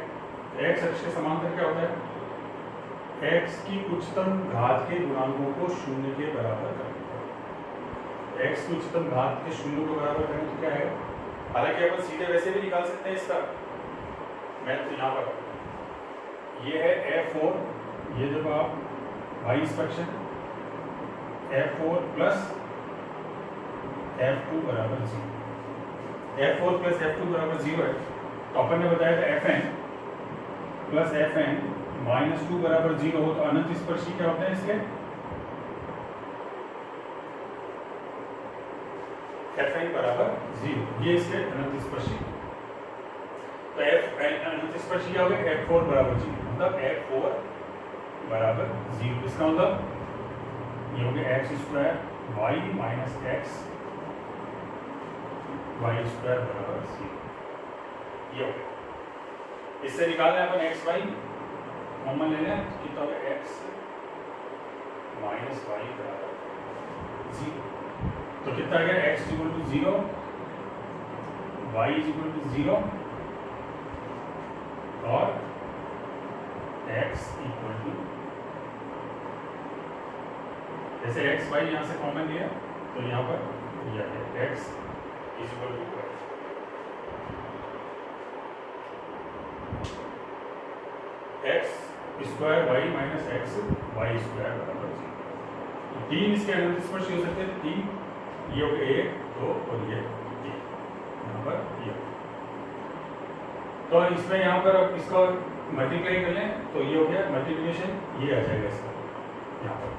x अक्ष के समांतर क्या होता है, x की उच्चतम घात के गुणांकों को 0 के बराबर करना, x की उच्चतम घात के 0 को बराबर करें तो क्या है, हालांकि अपन सीधे वैसे भी निकाल सकते हैं इसका, मैं तो यहाँ पर ये है f4, ये जब आप y स्पर्शन f4 प्लस f2 बराबर 0, f4 प्लस f2 बराबर 0 है, तो अपन ने बताया था fn प्लस fn माइनस 2 बराबर 0 हो, तो अनंत स्पर्शी क्या होते हैं इसके, fn बराबर 0, ये इसके अनंत स्पर्शी। तो अनंत स्पर्शी क्या हो गया, f4 बराबर 0, मतलब f4 बराबर 0, इसका मतलब ये हो गया x² y minus x y² बराबर 0। ये हो गया। इससे निकालना है अपन एक्स वाई कॉमन ले लें, कितना होगा एक्स माइनस वाई बराबर 0। तो कितना आ गया x equal to 0, y equal to 0 और x इक्वल टू, जैसे x y यहाँ से कॉमन लिया तो यहाँ पर यह है x equal to x square Y minus x Y square बराबर 0। तीन इसके स्पर्श हो सकते हैं, तीन, ये हो गया 1 2 और ये 3 यहाँ पर ये। तो इसमें यहाँ पर अब इसको मल्टीप्लाई कर लें तो ये हो गया मल्टीप्लिकेशन, ये आ जाएगा इसका यहाँ पर।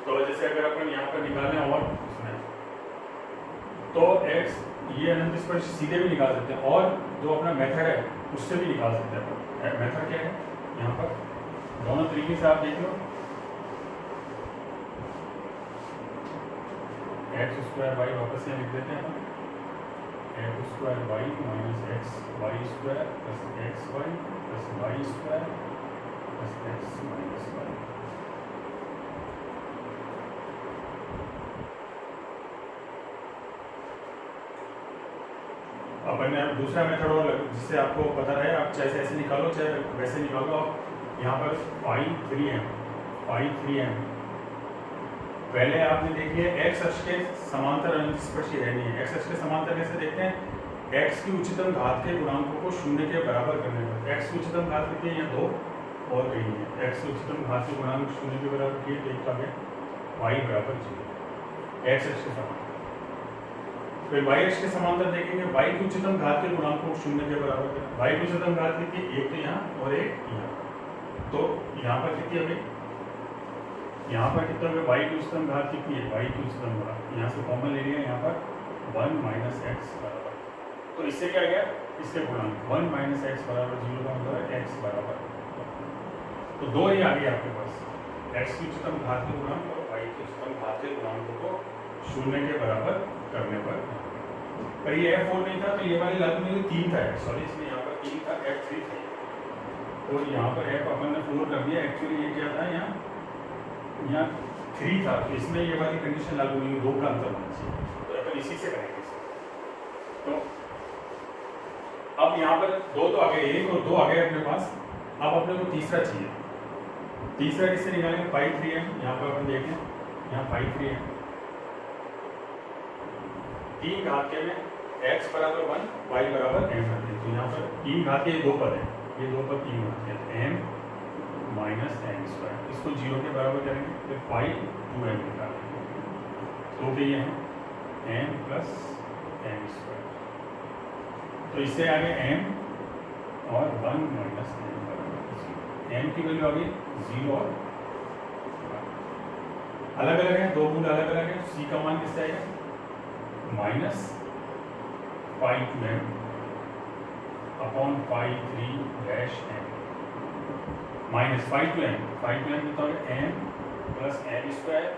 तो जैसे अगर अपन यहाँ पर निकालें और इसमें तो x ये अनंत स्पर्श सीधे भी निकाल सकते हैं, और जो अपना मेथड है उससे भी निकाल सकते हैं। मेथड क्या है यहाँ पर, दोनों तरीके से आप देख लो। एक्स स्क्वायर वाई वापस यहाँ लिख देते हैं अपन, X square Y minus x Y square plus x Y plus Y square plus X minus Y. अपन ने दूसरा मेथड और जिससे आपको पता रहे, आप चाहे ऐसे निकालो चाहे वैसे निकालो। आप यहाँ पर फाई 3m पहले आपने देखिए एक्स अक्ष के समांतर अनंत स्पर्शी रहनी है। एक्स अक्ष के समांतर कैसे देखते हैं, एक्स की उच्चतम घात के गुणांकों को 0 के बराबर करने पर। एक्स की उच्चतम घात कितनी है, यहाँ 2 और कहीं है। एक्स की उच्चतम घात के गुणांक 0 के बराबर किए तो एक है वाई बराबर 0 एक्स अक्ष के समांतर। फिर वाई अक्ष के समांतर देखेंगे, वाई की उच्चतम घात के गुणांकों को 0 के बराबर करें। वाई की उच्चतम घात कितनी, एक तो यहाँ और एक यहाँ। तो यहाँ पर कितनी होगी, यहाँ पर कितना होगा, वाई की उच्चतम घात कितनी है, वाई की उच्चतम घात यहाँ से कॉमन ले लिया, यहाँ पर 1 माइनस एक्स बराबर। तो इससे क्या गया, इसके गुणांक 1 माइनस एक्स बराबर 0 का मतलब है एक्स बराबर। तो दो ही आ गई आपके पास, एक्स की उच्चतम घात के गुणांक और वाई की उच्चतम घात के गुणांकों को 0 के बराबर करने पर ये F4 नहीं था तो ये वाली लागू में 3 था, सॉरी इसमें यहाँ पर 3 था, F3 था तो यहाँ पर F अपन ने 4 कर दिया। एक्चुअली ये क्या था, यहाँ 3 था तो इसमें ये वाली कंडीशन लागू नहीं, 2 का अंतर होना चाहिए, तो अपन इसी से करेंगे। तो अब यहाँ पर 2 तो आ गए, 1 और 2 आ गए अपने पास। अब अपने को तीसरा चाहिए, तीसरा किससे निकालेंगे, 5 3m। यहाँ पर अपन देखें, यहाँ 5 3m 3 घात के में x बराबर 1 y बराबर m रखते हैं। तो यहाँ पर 3 घात के 2 पद है, ये 2 पद 3 घात के m माइनस m स्क्वायर, इसको 0 के बराबर करेंगे फिर 5 2m निकालेंगे तो भी ये है m प्लस m स्क्वायर। तो इससे आगे m और 1 माइनस m बराबर 0। m की वैल्यू आ गई 0 और अलग अलग है, 2 मूल अलग अलग है। c का मान किससे आएगा, minus 5m upon 5 3 m minus 5m कितना होगा m plus m square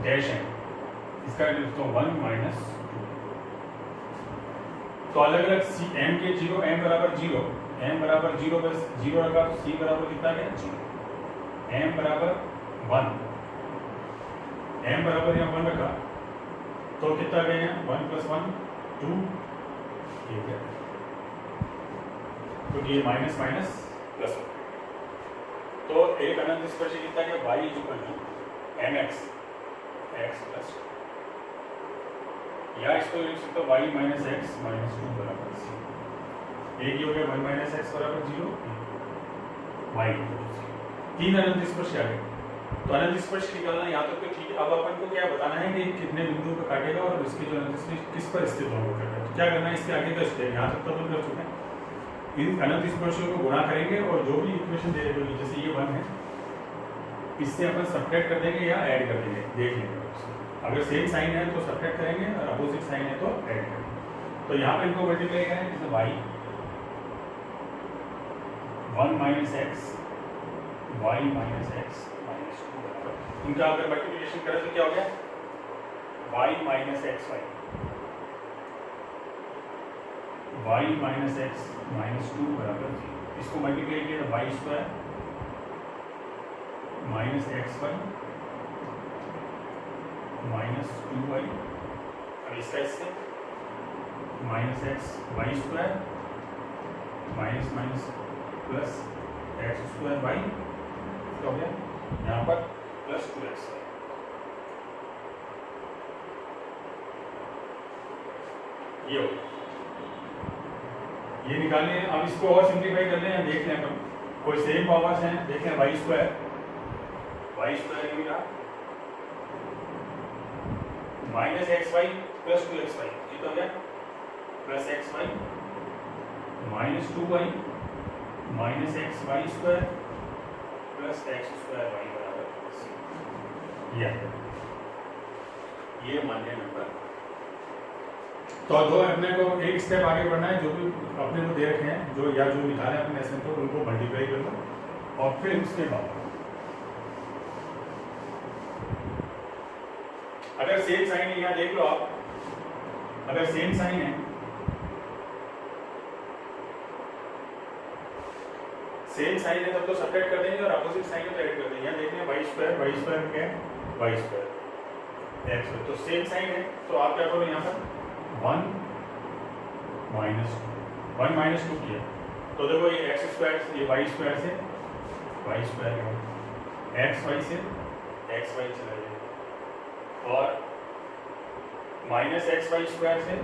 dash m, इसका लिखता हूँ 1 माइनस 2। तो अलग अलग c m के 0, m बराबर 0, m बराबर 0 बस 0 रखा तो c बराबर कितना गया 0, m बराबर 1, m बराबर यहाँ 1 रखा तो कितना गया, 1 प्लस 1 2, ठीक है। तो ये माइनस माइनस प्लस हो गया। तो एक अनंत स्पर्शी कितना गया, y equal to mx x plus, या इसको लिख सकते हो y माइनस एक्स माइनस 2 बराबर c। एक ही हो गया 1 माइनस एक्स बराबर 0, y इक्वल टू 0। 3 अनंत स्पर्शी आ गए। तो अनंत स्पर्श निकालना यहाँ तक तो ठीक है। अब अपन को क्या बताना है कि कितने बिंदुओं पर काटेगा और इसके जो अनंत स्पर्श किस पर स्थित होगा। तो क्या करना है, इसके आगे का स्टेप यहाँ तक तो अपन कर चुके हैं। इन अनंत स्पर्शों को गुणा करेंगे और जो भी इक्वेशन दे रहे जैसे ये 1 है, इससे अपन सब्ट्रैक्ट कर देंगे या ऐड कर देंगे, देख लेंगे। अगर सेम साइन है तो सब्ट्रैक्ट करेंगे और अपोजिट साइन है तो ऐड करेंगे। तो यहाँ पर इनको मल्टीप्लाई करें, जैसे y 1 minus x y minus x minus 2 बराबर, इनका अगर मल्टीप्लिकेशन करें तो क्या हो गया, y minus x y y minus x minus 2 बराबर 0। इसको मल्टीप्लाई किया तो y square minus x y minus 2y, और इसका इससे minus x Y square minus minus plus x square y हो गया, यहाँ पर प्लस 2x ये हो, ये निकालने। अब इसको और सिंप्लीफाई कर लें, देख लें अपन कोई सेम पावर्स हैं, देख लें वाई स्क्वायर ये भी रहा minus x Y plus 2x y, ये तो हो गया plus x y minus 2y minus x Y square plus x square y बराबर 0। ये मान्य नंबर। तो दो अपने को एक स्टेप आगे बढ़ना है, जो भी अपने को दे रखे हैं जो या जो निकाले अपने एसेंट को उनको मल्टीप्लाई कर लो और फिर उसके बाद अगर सेम साइन है, यहाँ देख लो आप, अगर सेम साइन है, सेम साइन है तब तो सब्ट्रैक्ट कर देंगे और अपोजिट साइन है तो ऐड कर देंगे। यहाँ देखिए वाई स्क्वायर क्या है, वाई स्क्वायर एक्स, तो सेम साइन है तो आप क्या करो यहाँ पर 1 माइनस 2 किया तो देखो ये एक्स स्क्वायर से, ये वाई स्क्वायर से वाई स्क्वायर है, एक्स वाई से एक्स वाई चला जाएगा, और माइनस एक्स वाई स्क्वायर से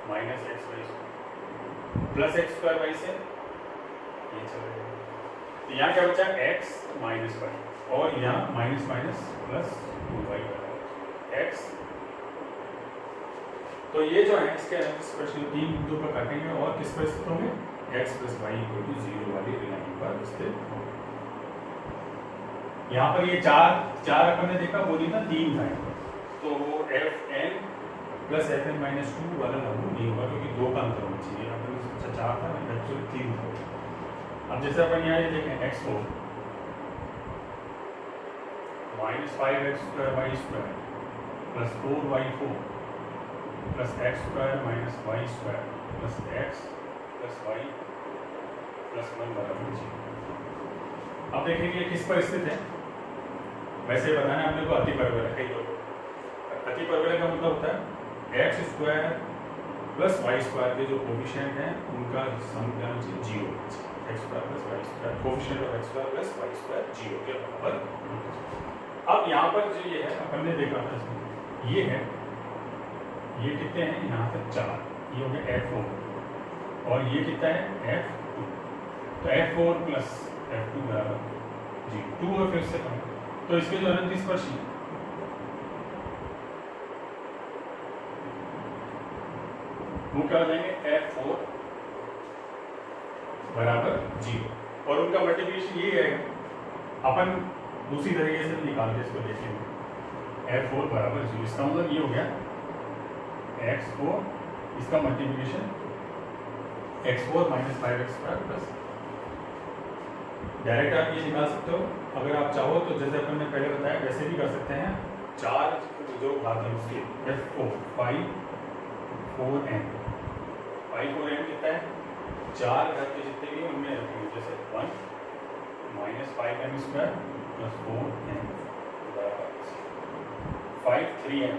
minus x Y square plus x square y से ये चला जाएगा। तो यहाँ क्या बचा एक्स माइनस वाई, और यहाँ minus minus plus 2y x. तो ये जो है इसके प्रश्न 3 बिंदु पर काटेंगे और किस परिस्थितियों में x plus y equal to 0 वाली लाइन पर स्थित हो। यहाँ पर ये चार अपन ने देखा, वो नहीं था 3 था, तो वो fn प्लस fn माइनस 2 वाला लागू नहीं होगा क्योंकि 2 का अंतर होना चाहिए। अपन ने सोचा 4 था, एक्चुअली 3 था। अब जैसे अपन यहाँ ये देखें x4 minus 5x square y square plus 4y4 plus x square minus y square plus x plus Y plus 1 बराबर 0। अब देखेंगे किस पर स्थित है। वैसे बताना हमने को अतिपरवलय है, अतिपरवलय का मतलब होता है x square plus Y square के जो कोफिशिएंट हैं उनका सम क्या होना चाहिए 0, x square plus Y square, coefficient of x square plus Y square 0 के बराबर। अब यहाँ पर जो ये है अपन ने देखा था इसमें, ये है, ये कितने हैं यहाँ तक 4, ये हो गया F4 और ये कितना है F2, तो F4 प्लस F2 बराबर 0, 2 और फिर से कम, तो इसके जो अनंत स्पर्शी वो क्या हो जाएंगे F4 बराबर 0 और उनका मल्टीप्लिकेशन ये है, अपन दूसरी तरीके से निकालते इसको देखेंगे F4 बराबर 0, इसका मतलब ये हो गया x4, इसका multiplication x4 minus 5x square plus, direct आप ये निकाल सकते हो। अगर आप चाहो तो जैसे अपन ने पहले बताया वैसे भी कर सकते हैं, 4 जो घात है उसके f4 5 4n कितना है, 4 घात के जितने भी उनमें रखेंगे, जैसे 1 minus 5m square plus 4n बराबर 5 3n,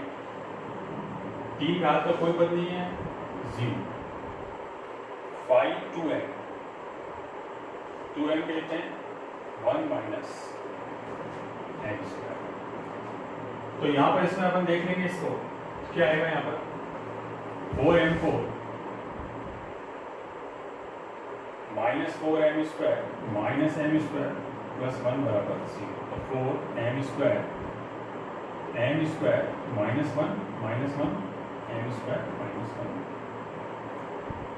3 घात का कोई पद नहीं है 0, 5 2n के लिखते हैं 1 माइनस n स्क्वायर। तो यहाँ पर इसमें अपन देख लेंगे इसको क्या आएगा, यहाँ पर 4m4 minus 4m square minus m square plus 1 बराबर 0, तो 4m square minus 1 minus 1 m square minus 1,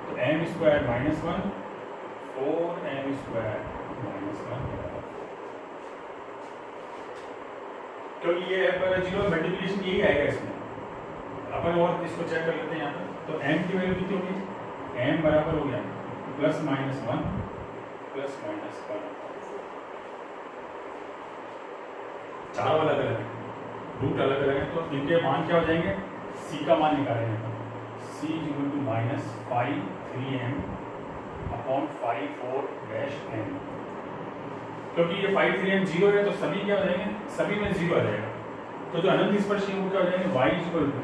तो m square minus 1 4m square minus 1 बराबर, तो ये है पर 0 मल्टीप्लिकेशन यही आएगा इसमें। अपन और इसको चेक कर लेते हैं यहाँ पर, तो m की वैल्यू कितनी होगी, m बराबर हो गया प्लस माइनस 1 प्लस माइनस 1, 4 वाला अलग है, रूट अलग अलग है, तो इनके मान क्या हो जाएंगे, c का मान निकालेंगे, c equal to minus 5 3m upon 5/4-n। क्योंकि ये 5-3m 0 है तो सभी क्या हो जाएंगे, सभी में 0 आ जाएगा। तो जो अनंत स्पर्शी वो क्या हो जाएंगे, y equal to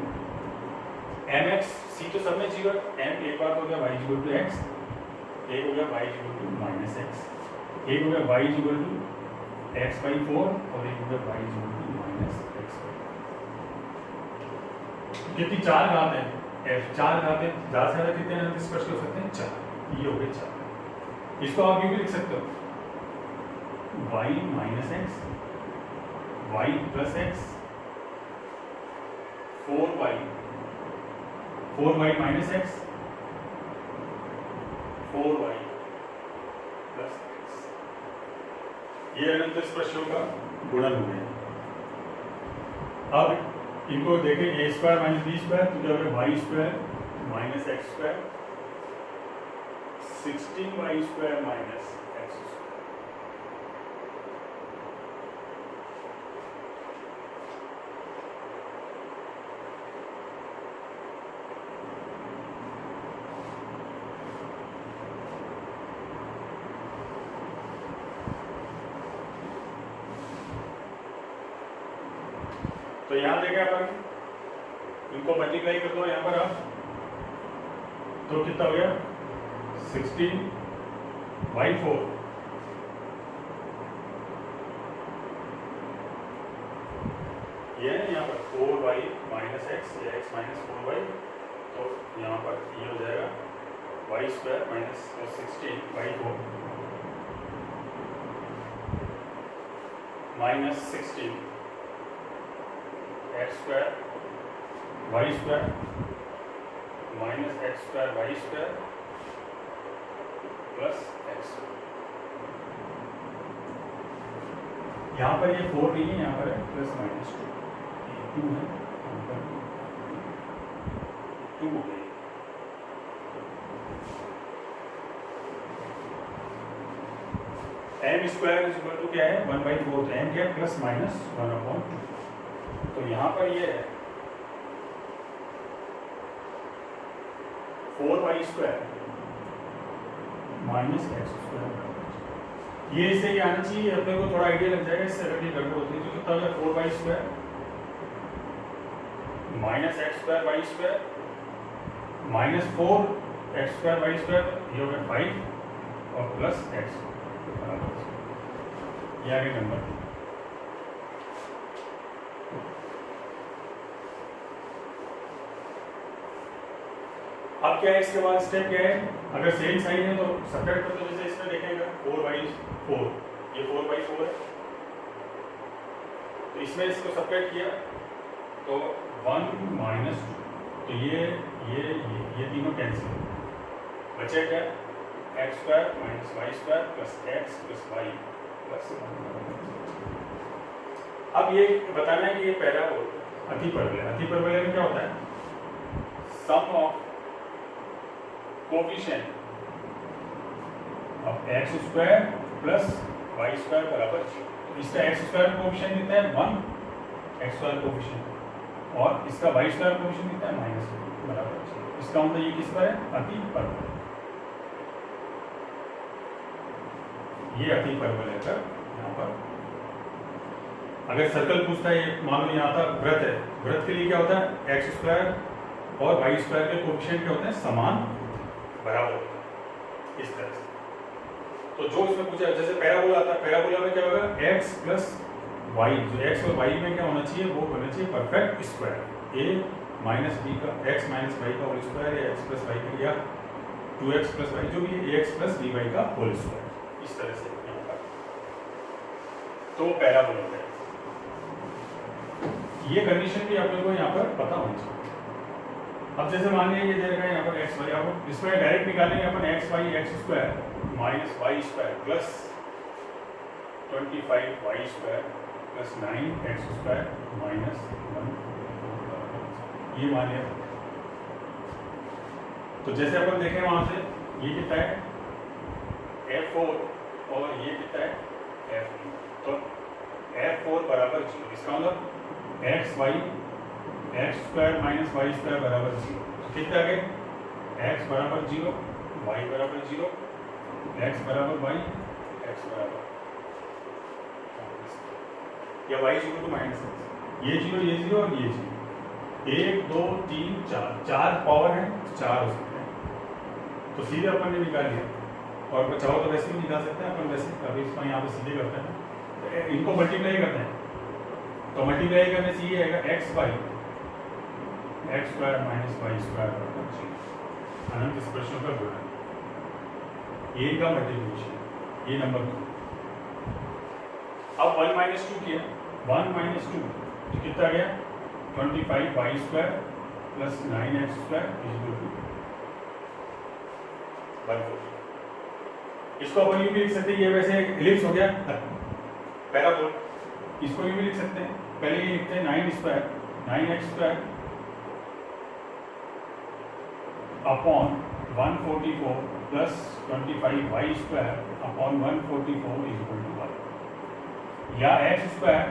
mx, c तो सब में 0 है, m एक बार हो गया y इक्वल टू x, एक हो गया y इक्वल टू -x, एक हो गया y इक्वल टू x/4 और एक हो गया y इक्वल टू -x। कितनी 4 घात है, f 4 घात है, ज़्यादा से ज़्यादा कितने अनंत स्पर्शी हो सकते हैं, 4। ये हो गए 4। इसको आप यूँ भी लिख सकते हो y - x, y + x, 4y - x, 4y + x। ये अनंत स्पर्शियों का गुणन हो गया। अब इनको देखें, a² - b² तो क्या होगा, y² - x², 16y² - x²। तो यहाँ देखें अपन, इनको मल्टीप्लाई कर दो यहाँ पर आप, तो कितना हो गया 16/4, ये है यहाँ पर 4y - x या x - 4y, तो यहाँ पर ये हो जाएगा y² - 16/4 -16 x² y² -x² y² plus x। यहाँ पर ये 4 नहीं है, यहाँ पर है +-2, 2 है, यहाँ पर 2 हो गई। m² क्या है, 1/4, तो m क्या है, ±1/2। तो यहाँ पर ये है 4y² - x²। ये इससे ये आना चाहिए, अपने को थोड़ा आइडिया लग जाएगा इससे, अगर ये गड़बड़ होती है तो कितना हो जाए 4y² - x² y² -4x² y², ये हो गया 5 और प्लस x। ये आगे नंबर। अब क्या है, इसके बाद स्टेप क्या है, अगर सेम साइन है तो सब्ट्रैक्ट कर दो। जैसे इसमें देखेगा 4/4, ये 4/4 है, तो इसमें इसको सब्ट्रैक्ट किया तो 1 - 2, तो ये तीनों कैंसिल, बचे क्या, x² - y² plus x + y plus 1। अब ये बताना है कि ये पैराबोल अतिपरवलय, अतिपरवलय में क्या होता है, sum of coefficient of x² plus y² बराबर 0। इसका x² कोफिशिएंट कितना है, 1 x² कोफिशिएंट, और इसका y² कोफिशिएंट कितना है, -1 बराबर 0। इसका मतलब ये किस पर है, अतिपरवलय। ये अतिपरवलय का यहाँ पर, अगर सर्कल पूछता है, मान लो यहाँ था वृत्त है, वृत्त के लिए क्या होता है, x² और y² के कोफिशिएंट क्या होते हैं, समान बराबर होता है, इस तरह से। तो जो इसमें पूछा, जैसे पैराबोला आता है, पैराबोला में क्या होगा, x + y, जो x और y में क्या होना चाहिए, वो होना चाहिए परफेक्ट स्क्वायर, a - b का x - y का होल स्क्वायर, या x + y का, या 2x + y, जो भी ax + by का होल स्क्वायर, इस तरह से यहाँ पर। तो पैराबोला है, ये कंडीशन भी अपने को यहाँ पर पता होनी चाहिए। अब जैसे मान लीजिए ये दे रखा है यहाँ पर x y, अब इसमें डायरेक्ट निकालेंगे अपन x² - y² plus 25y² plus 9x² -1, ये मान लिया। तो जैसे अपन देखें वहां से, ये कितना है, f4, और ये कितना है, f3। तो f4 बराबर 0, इसका मतलब x² - y² बराबर 0। तो कितना आ गए, x बराबर 0 y बराबर 0, x बराबर y, x बराबर या y equal to minus x, ये 0 और ये 0, 1 2 3 4, 4 पावर है, 4 हो सकते हैं, तो सीधे अपन ने निकाल लिया। और चाहो तो वैसे भी निकाल सकते हैं अपन, वैसे अभी इसमें यहाँ पे सीधे करते हैं, तो इनको मल्टीप्लाई करते हैं, तो मल्टीप्लाई करने से ये आएगा x by x square minus y square बराबर 0, अनंत स्पर्शों का गुणन, ये का मल्टीप्लिकेशन, ये नंबर 2। अब 1 माइनस 2 किया, 1 माइनस 2 तो कितना गया 25 y square plus 9x square equal to 140। इसको अपन यूं भी लिख सकते हैं, ये वैसे एलिप्स हो गया पैराबोल, इसको यूं भी लिख सकते हैं, पहले ये लिखते हैं 9 square 9x square upon 144 plus 25 y square upon 144 is equal to 1, या x square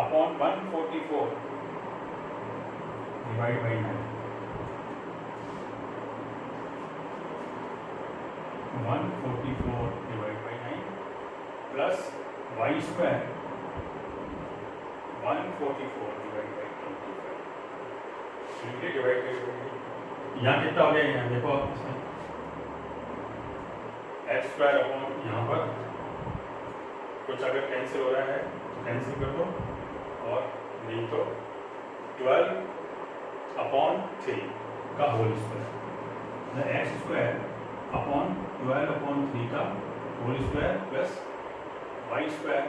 upon 144 divide by 9, 144 divide by 9 plus Y square 144 divide by 25, divide by यहाँ कितना हो गया, यहाँ देखो आप इसमें एक्स स्क्वायर अपॉन यहाँ पर कुछ अगर कैंसिल हो रहा है तो कैंसिल कर दो, और नहीं तो 12 अपॉन 3 का whole square, x square upon 12 upon 3 का whole square plus Y square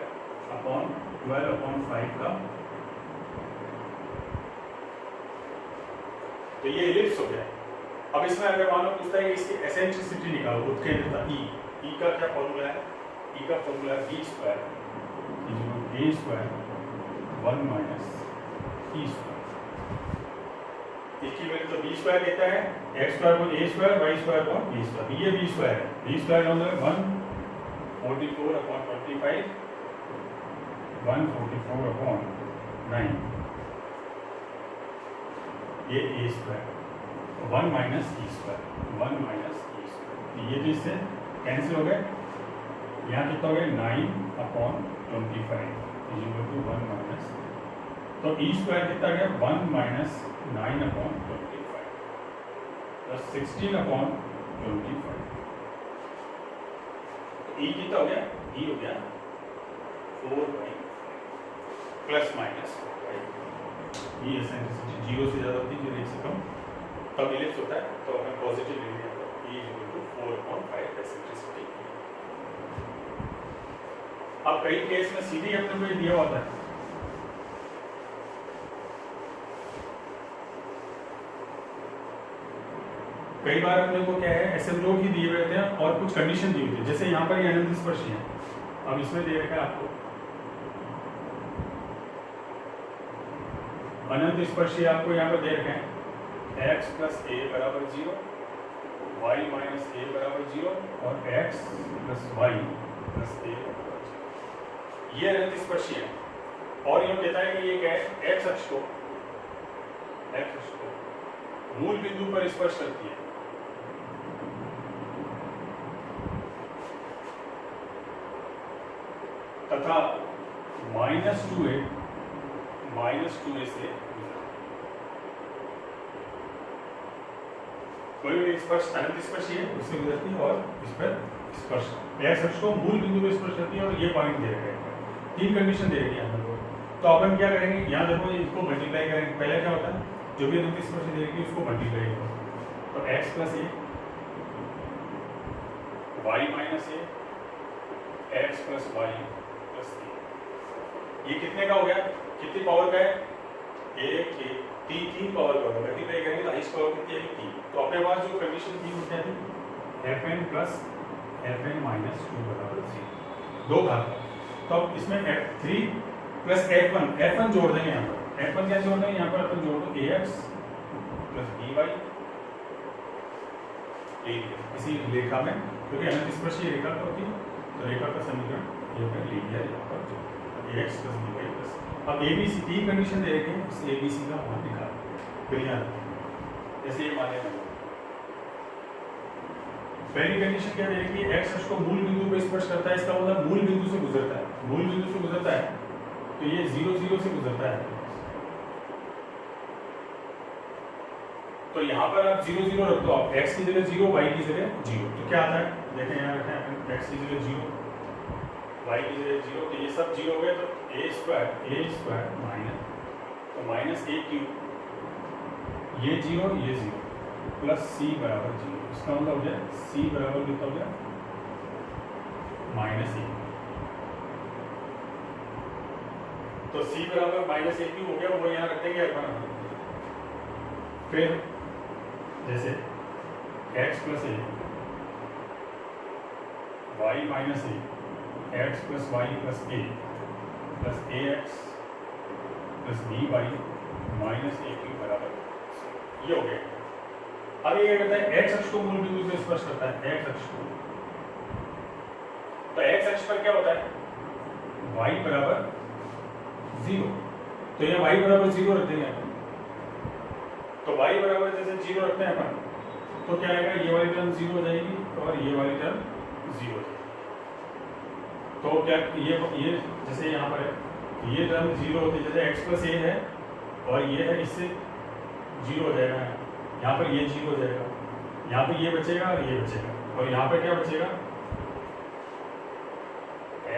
upon 12 upon 5 का, तो ये एलिप्स हो गया। अब इसमें अगर मान लो पूछता है कि इसकी एसेंट्रिसिटी निकालो, उत्केंद्रता ई का क्या फॉर्मूला है, ई का फॉर्मूला है B square A square 1 minus E square, इसकी वैल्यू तो बी स्क्वायर देता है, एक्स स्क्वायर को ए स्क्वायर वाई स्क्वायर को बी स्क्वायर, ये बी स्क्वायर है, बी स्क्वायर का मतलब 144 अपॉन 25 144 अपॉन 9, ये ए square 1 minus E square 1 minus E square, ये तो इससे कैंसिल हो गए, यहाँ कितना हो गया 9 upon 25 is equal to 1 minus, तो ई स्क्वायर कितना गया 1 माइनस 9 अपॉन 25 प्लस 16 अपॉन 25, तो ई कितना हो गया, ई हो गया 4 प्लस माइनस 4, ई एसेंट्रिसिटी 0 से ज़्यादा होती है, 0 से कम तब इलिप्स होता है, तो हमें पॉजिटिव लेंगे, तो ई इक्वल टू 4/5 एसेंट्रिसिटी। अब कई केस में सीधे अपने को दिया होता है, कई बार अपने को क्या है एसिम्प्टोट ही दिए हुए होते हैं और कुछ कंडीशन दी होती है, जैसे यहाँ पर ये अनंत स्पर्शी है, अब इसमें दे रखा है आपको अनंत स्पर्शी, आपको यहाँ पर दे रखे हैं x प्लस ए बराबर 0, y माइनस ए बराबर 0 और x प्लस वाई प्लस ए बराबर 0, ये अनंत स्पर्शी है। और ये कहता है कि ये क्या है, x अक्ष को मूल बिंदु पर स्पर्श करती है, तथा -2a से कोई भी स्पर्श अनंत स्पर्शी है उससे गुजरती है और इस पर स्पर्श एक्स अक्ष को मूल बिंदु पर स्पर्श करती है, और ये पॉइंट दे रखा है, 3 कंडीशन दे रखी है हम लोग। तो अपन क्या करेंगे, यहाँ देखो इसको मल्टीप्लाई करेंगे, पहले क्या होता है जो भी अनंत स्पर्शी दे रखी है उसको मल्टीप्लाई करो, तो x प्लस ए वाई माइनस ए एक्स प्लस वाई प्लस ए, ये कितने का हो गया, कितनी पावर का है, एक 3 पावर का होगा, मल्टीप्लाई करेंगे तो हाईएस्ट पावर कितनी है 3, तो अपने पास जो कंडीशन थी वो क्या थी, fn प्लस fn माइनस 2 बराबर 0, 2 घात, तो अब इसमें f3 प्लस f1 जोड़ देंगे, यहाँ पर f1 क्या जोड़ देंगे, यहाँ पर अपन जोड़ दो ax प्लस by, इसी रेखा में, क्योंकि अनंत स्पर्शी रेखा का होती है तो रेखा का समीकरण ये पर लीनियर यहाँ पर जोड़ ax प्लस by प्लस, अब ABC 3 कंडीशन दे रखे हैं, उस ABC का मान निकाल फिर यहाँ जैसे ये माने पहली कंडीशन क्या है कि एक्स अक्ष को मूल बिंदु पे स्पर्श करता है, इसका मतलब मूल बिंदु से गुजरता है, मूल बिंदु से गुजरता है, तो ये 0 0 से गुजरता है। तो यहाँ पर आप 0 0 रख दो, आप x की जगह 0, y की जगह 0, तो क्या आता है देखें, यहाँ रखें अपन x की जगह 0, y की जगह 0, तो ये सब 0 हो गए, तो a स्क्वायर माइनस, तो माइनस a क्यूब, ये 0 ये 0 प्लस c बराबर 0, इसका मतलब हो गया c बराबर कितना हो गया माइनस a, तो c बराबर माइनस a क्यूब हो गया, वो यहाँ रख देंगे अपन। फिर जैसे x plus A Y minus A, x plus Y plus A plus A x plus B Y minus A cube बराबर, ये हो गया। अब ये क्या करता है, x अक्ष को मूल बिंदु से स्पर्श करता है, x अक्ष को, तो x अक्ष पर क्या होता है y बराबर 0, तो ये y बराबर 0 रख देंगे, तो y बराबर जैसे 0 रखते हैं अपन, तो क्या आएगा, ये वाली टर्म 0 हो जाएगी और ये वाली टर्म 0 हो जाएगी। तो क्या ये जैसे यहाँ पर है, ये टर्म 0 होती है, जैसे x प्लस ए है और ये है, इससे 0 हो जाएगा, यहाँ पर ये 0 हो जाएगा, यहाँ पर ये बचेगा और ये बचेगा, और यहाँ पर क्या बचेगा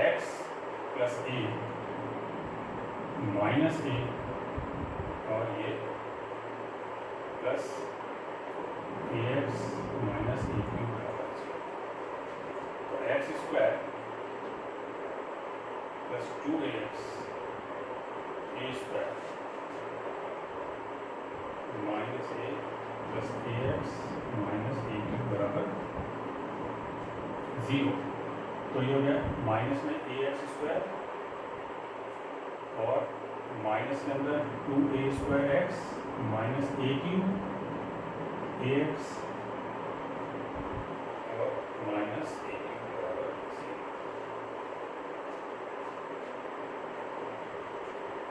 x प्लस ए माइनस ए और ये plus ax minus A cube बराबर 0, तो x square plus 2ax A square minus A plus ax minus A cube बराबर 0, तो ये हो गया माइनस में ax स्क्वायर और माइनस के अंदर 2a square x minus A cube ax और माइनस ए क्यूब बराबर 0।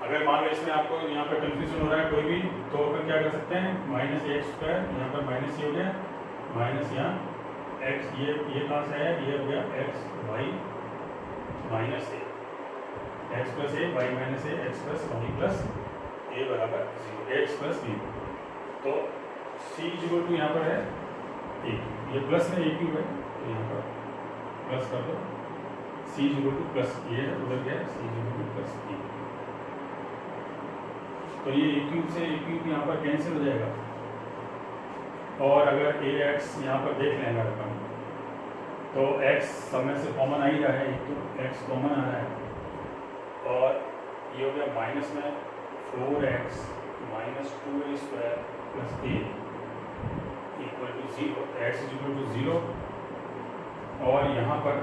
अगर मान लो इसमें आपको यहाँ पर कंफ्यूजन हो रहा है कोई भी, तो अपन क्या कर सकते हैं, माइनस ए स्क्वायर, यहाँ पर माइनस ये हो गया, माइनस यहाँ एक्स, ये कहाँ से आया, ये हो गया एक्स वाई माइनस ए, एक्स प्लस ए वाई माइनस ए, एक्स प्लस वाई प्लस ए बराबर 0, एक्स प्लस बी, तो c इक्वल टू यहाँ पर है ए, ये प्लस में ए क्यूब है, तो यहाँ पर प्लस कर दो, c इक्वल टू प्लस ये है, उधर गया c इक्वल टू प्लस ए, तो ये ए क्यूब से ए क्यूब यहाँ पर कैंसिल हो जाएगा, और अगर ए एक्स यहाँ पर देख लेंगे अपन, तो x सब में से कॉमन आ ही रहा है, एक तो x कॉमन आ रहा है, और ये हो गया माइनस में 4x minus 2a square plus a equal to 0, x equal to 0, और यहाँ पर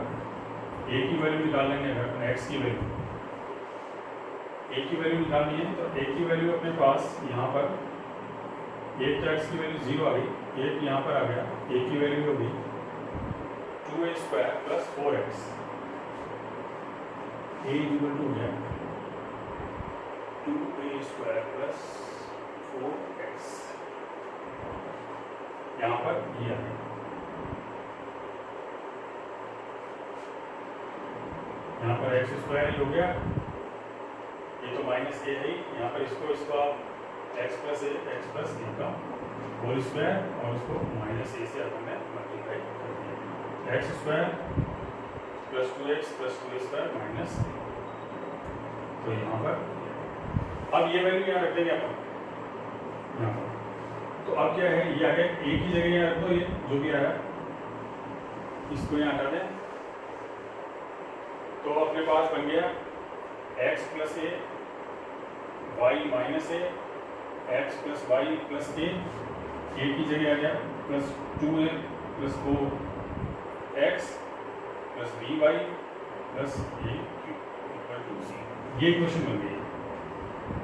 a की वैल्यू निकाल लेंगे, अगर x की वैल्यू a की वैल्यू निकालनी है, तो a की वैल्यू अपने पास यहाँ पर, एक तो x की वैल्यू 0 आ गई, एक यहाँ पर आ गया, a की वैल्यू होगी 2a square plus 4x, a equal to हो गया 2a स्क्वायर प्लस 4x, यहाँ पर ये आ गया, यहाँ पर एक्स स्क्वायर ही हो गया, ये तो माइनस ए है, यहाँ पर इसको आप एक्स प्लस ए का होल स्क्वायर और उसको माइनस ए से अपन ने मल्टीप्लाई कर दिया, x square plus 2x plus 2a square minus, तो यहाँ पर अब ये वैल्यू यहाँ रख देंगे अपन यहाँ पर, तो अब क्या है, ये आ गया ए की जगह यहाँ रख दो, ये जो भी आया इसको यहाँ हटा दें, तो अपने पास बन गया x प्लस ए वाई माइनस ए, एक्स प्लस वाई प्लस ए की जगह आ गया plus 2a plus 4x plus B y plus a equal to 0, ये इक्वेशन बन गई।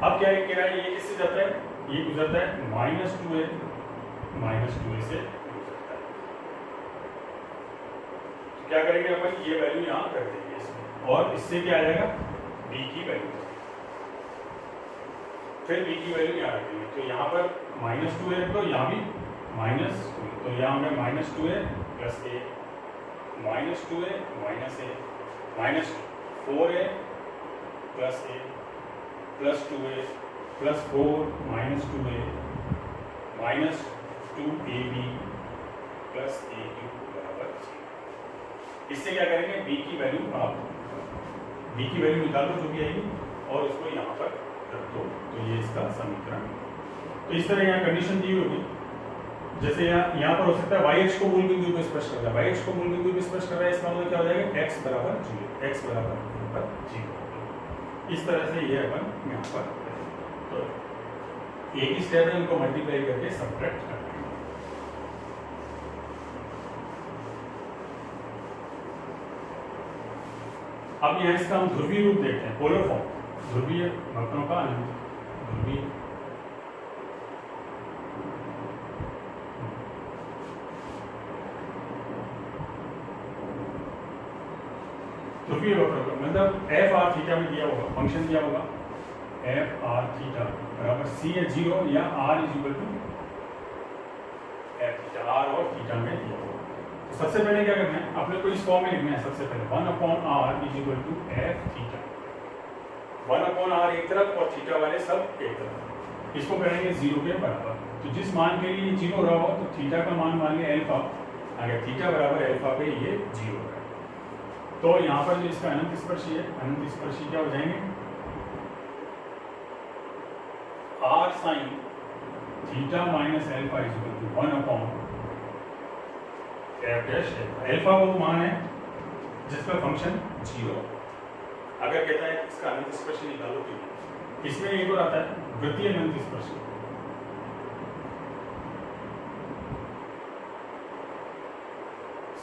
अब क्या कह रहा है, ये किससे जाता है, ये गुजरता है माइनस 2a से गुजरता है, तो क्या करेंगे अपन, ये वैल्यू यहाँ रख देंगे इसमें, और इससे क्या आ जाएगा b की वैल्यू, फिर b की वैल्यू यहाँ रखेंगे, तो यहाँ पर माइनस 2a रख दो, यहाँ भी माइनस 2, तो यहाँ हमें minus 2a plus A minus 2a minus A minus 4a plus A plus 2a plus 4 minus 2a minus 2ab plus a बराबर 0। इससे क्या करेंगे, b की वैल्यू निकाल दो जो भी आएगी और उसको यहाँ पर रख दो, तो ये इसका समीकरण। तो इस तरह यहाँ कंडीशन दी होगी, जैसे यहाँ पर हो सकता है y को मूल बिंदु पे स्पष्ट कर रहा है, y को मूल बिंदु पे स्पष्ट कर रहा है, इसका मतलब क्या हो जाएगा, x बराबर 0, x बराबर 0। इस तरह से ये अपन यहाँ पर, तो एक ही स्टेप है, उनको मल्टीप्लाई करके सब्ट्रैक्ट करना है। अब यहाँ इसका हम ध्रुवीय रूप देखते हैं, पोलर फॉर्म, ध्रुवीय वक्रों का अनंत, ध्रुवीय ध्रुवीय वक्रों का मतलब एफ आर थीटा में दिया होगा, फंक्शन दिया होगा एफ आर थीटा बराबर सी है 0 या r is equal to f theta, r और थीटा में दिया होगा। तो सबसे पहले क्या करना है, अपने को इस फॉर्म में लिखना है। सबसे पहले 1/r is equal to f theta, 1/r एक तरफ और थीटा वाले सब एक तरफ, इसको करेंगे 0 के बराबर। तो जिस मान के लिए 0 रहा हो तो थीटा का मान मान लिया अल्फा, अगर थीटा बराबर अल्फा पे ये 0 है, तो यहाँ पर जो इसका अनंत स्पर्शी है, अनंत स्पर्शी क्या हो जाएंगे, r sin theta minus alpha is equal to 1/f dash alpha वो मान है जिसका फंक्शन 0। अगर कहता है इसका अनंत स्पर्शी निकालो तो इसमें एक और आता है वृत्तीय अनंत स्पर्शी,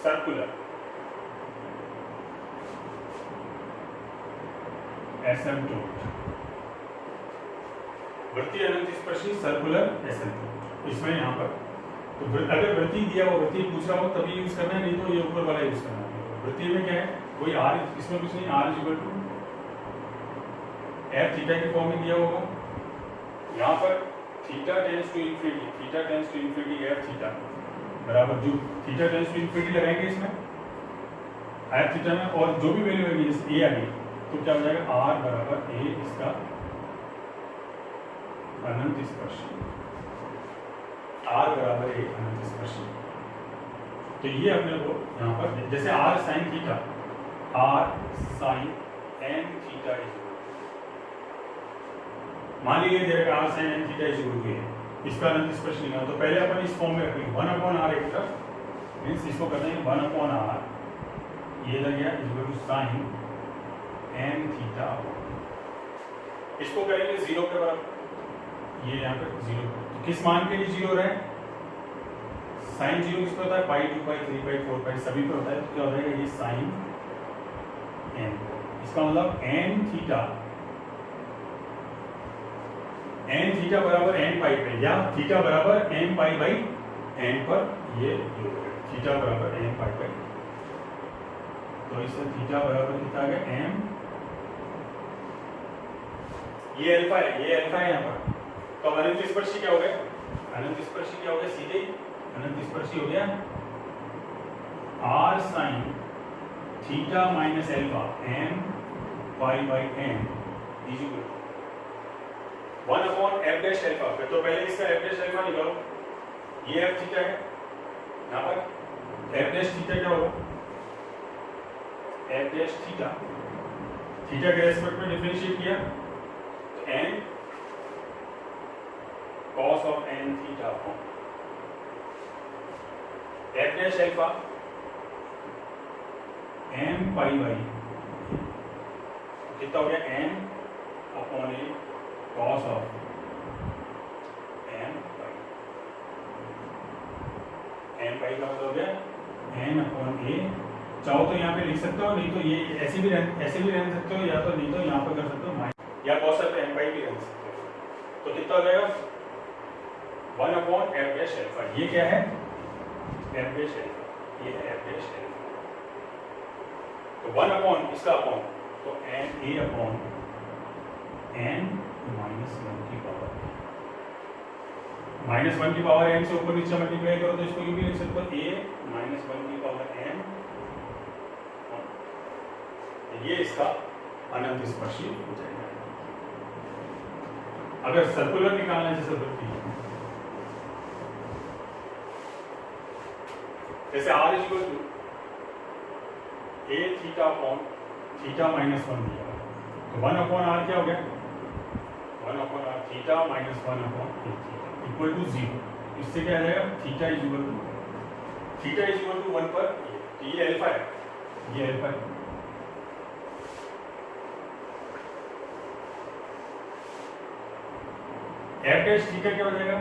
सर्कुलर एसिम्प्टोट, वृत्तीय अनंत स्पर्शी सर्कुलर एसिम्प्टोट। इसमें यहाँ पर तो अगर वृत्तीय दिया हुआ, वृत्तीय पूछ रहा हो तभी यूज करना है, नहीं तो ये ऊपर वाला यूज करना है। वृत्तीय में क्या है, कोई आर, इसमें कुछ नहीं, r is equal to f theta के फॉर्म में दिया होगा। यहाँ पर theta tends to infinity, theta tends to infinity f theta बराबर, जो थीटा टेंड्स टू इंफिनिटी लगाएंगे इसमें एफ थीटा में, और जो भी वैल्यू आएगी जैसे ए आ गई तो क्या हो जाएगा, आर बराबर ए इसका अनंत स्पर्शी, आर बराबर ए अनंत स्पर्शी। तो ये अपने को यहाँ पर जैसे r sine theta, r sine n theta is, मान लीजिए जरा r sine n theta is equal to, इसका अनंत स्पर्शी निकालना, तो पहले अपन इस फॉर्म में रखेंगे 1/r एक तरफ, मीन्स इसको करते हैं 1/r, ये लग गया is equal to sine n theta, इसको करेंगे 0 के बराबर, ये यहाँ पर 0, तो किस मान के लिए 0 रहे, साइन 0 किस पे होता है, पाई 2 पाई 3 पाई 4 पाई सभी पे होता है, तो क्या हो जाएगा, ये साइन एन, इसका मतलब एन थीटा बराबर एन पाई पे, या थीटा बराबर एन पाई बाई एन पर, ये थीटा बराबर एन पाई बाई, तो इससे थीटा बराबर कितना आ गया एम, ये अल्फा है यहाँ पर, तो अनंत स्पर्शी क्या हो गया, अनंत स्पर्शी क्या हो गया, सीधे अनंत स्पर्शी हो गया r sine theta minus alpha m pi by n is equal 1/f dash alpha. तो पहले इसका f डैश अल्फा निकालो, ये f थीटा है, यहाँ पर f डैश थीटा क्या होगा, f डैश थीटा, थीटा के रेस्पेक्ट में डिफरेंशिएट किया तो n cos of n theta upon f dash alpha m pi by, कितना हो गया n upon a cos of n पाई का मतलब हो गया n अपॉन a, चाहो तो यहाँ पे लिख सकते हो, नहीं तो ये ऐसे भी रहने सकते हो, या तो नहीं तो यहाँ पर कर सकते हो माइनस, या cos of n पाई भी रह सकते हो, तो कितना हो जाएगा 1/f डैश अल्फा, ये क्या है f डैश अल्फा, ये है f डैश अल्फा, तो 1 अपॉन इसका अपॉन, तो n a upon n minus 1 की पावर, -1 की पावर n से ऊपर नीचे मल्टीप्लाई करो तो इसको यूं भी लिख सकते हो a -1 की पावर n, ये इसका अनंत स्पर्शी हो जाएगा। अगर सर्कुलर निकालना है जैसे वृत्तीय, जैसे r इक्वल टू a थीटा अपॉन थीटा -1 दिया तो 1 अपॉन r क्या हो गया, 1 अपॉन r theta -1 upon a theta equal to 0। इससे क्या आ जाएगा, थीटा इक्वल टू 1 पर ये अल्फा है, ये अल्फा है। एफ डैश थीटा क्या हो जाएगा,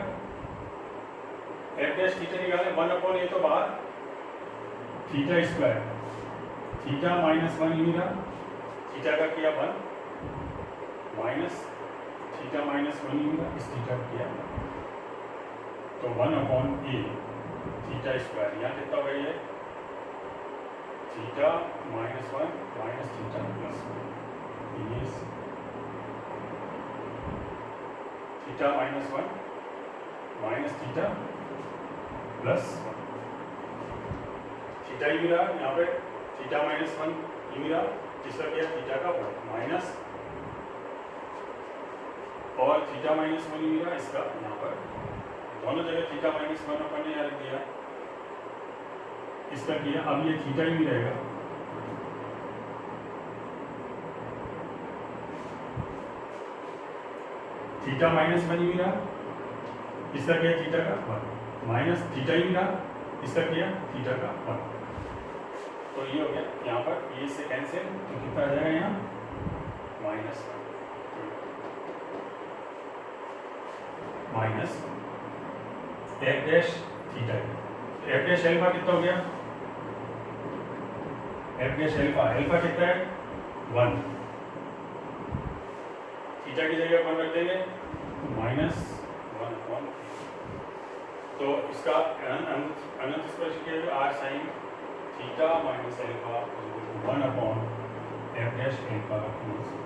एफ डैश थीटा निकालें 1 अपॉन ए तो बाहर थीटा स्क्वायर, थीटा -1 यूं रहा, थीटा का किया 1 माइनस थीटा -1 यूं रहा, इस थीटा का किया तो 1 अपॉन ए थीटा स्क्वायर, यहाँ कितना हो गया ये थीटा -1 माइनस थीटा +1, ये थीटा -1 माइनस थीटा +1, थीटा यूं रहा यहाँ पे थीटा -1 यूं रहा, जिसका क्या थीटा का माइनस और थीटा -1 यूं रहा, इसका यहाँ पर दोनों जगह थीटा -1 अपन ने यहाँ रख दिया, इसका किया। अब ये थीटा यूं रहेगा, थीटा -1 यूं रहा, इसका क्या थीटा का 1 माइनस थीटा यूं रहा, इसका किया थीटा का 1, तो ये हो गया यहाँ पर ये से कैंसिल, तो कितना आ जाएगा यहाँ -1 minus F dash theta, F dash alpha कितना हो गया, एफ डैश अल्फा कितना है 1, थीटा की जगह 1 रख देंगे -1 अपॉन, तो इसका अनंत स्पर्श किया R sine theta minus alpha 1 upon F dash alpha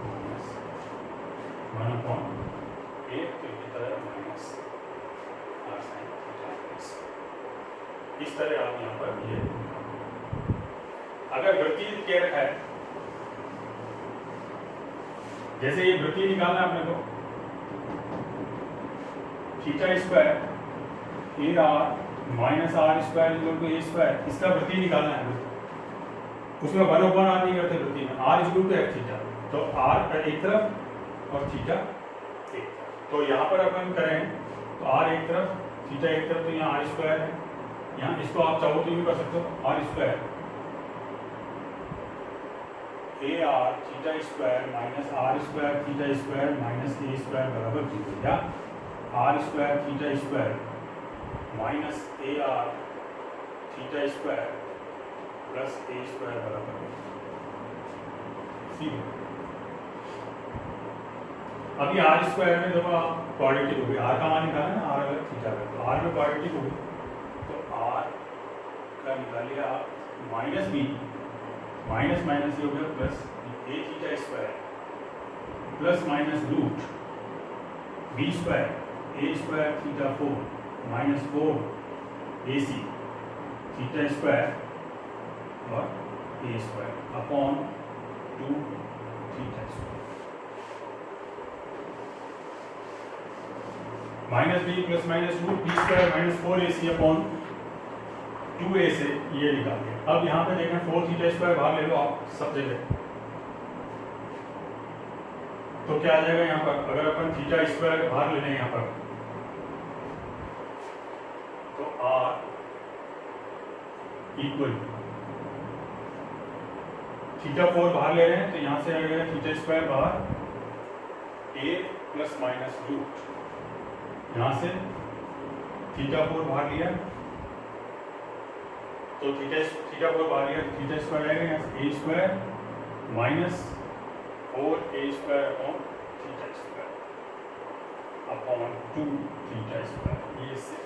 minus 1 upon A, तो कितना है माइनस आर साइन थीटा। इस तरह आप यहाँ पर ये अगर वृत्तीय क्या रखा है, जैसे ये वृत्तीय निकालना है अपने को, theta square a r minus r square equal to a square, इसका वृत्तीय निकालना है। उसमें 1 अपॉन आर नहीं करते वृत्तीय में, r equal to f theta, तो आर एक तरफ और थीटा एक तरफ, तो यहाँ पर अपन करें तो आर एक तरफ थीटा एक तरफ, तो यहाँ आर स्क्वायर है, यहाँ इसको आप चाहो तो यूँ कर सकते हो r square a r theta square minus r square theta square minus a square बराबर 0, या r square theta square minus a r theta square plus a square बराबर 0। अभी आर स्क्वायर में देखो आप क्वाड्रेटिक हो गई, आर का मान निकाला ना, आर अलग थीटा का, तो आर में क्वाड्रेटिक हो गई, तो आर का निकालिए आप माइनस बी माइनस माइनस ये हो गया plus A theta square plus minus root B square A square theta 4 minus 4 A C theta square और A square upon 2 theta square minus B plus minus root B square minus 4 A C upon 2 A से ये निकाल दिया। अब यहाँ पे देखें 4 थीटा स्क्वायर बाहर ले लो आप सब जगह, तो क्या आ जाएगा यहाँ पर, अगर अपन थीटा स्क्वायर बाहर ले लें यहाँ पर, तो आर इक्वल थीटा 4 बाहर ले रहे हैं, तो यहाँ से आ गया थीटा स्क्वायर बाहर ए प्लस माइनस रूट, यहाँ से थीटा 4 बाहर लिया, तो थीटा 4 बाहर लिया, थीटा स्क्वायर आएगा यहाँ से A square minus 4 A square upon theta square upon 2 theta square, ये से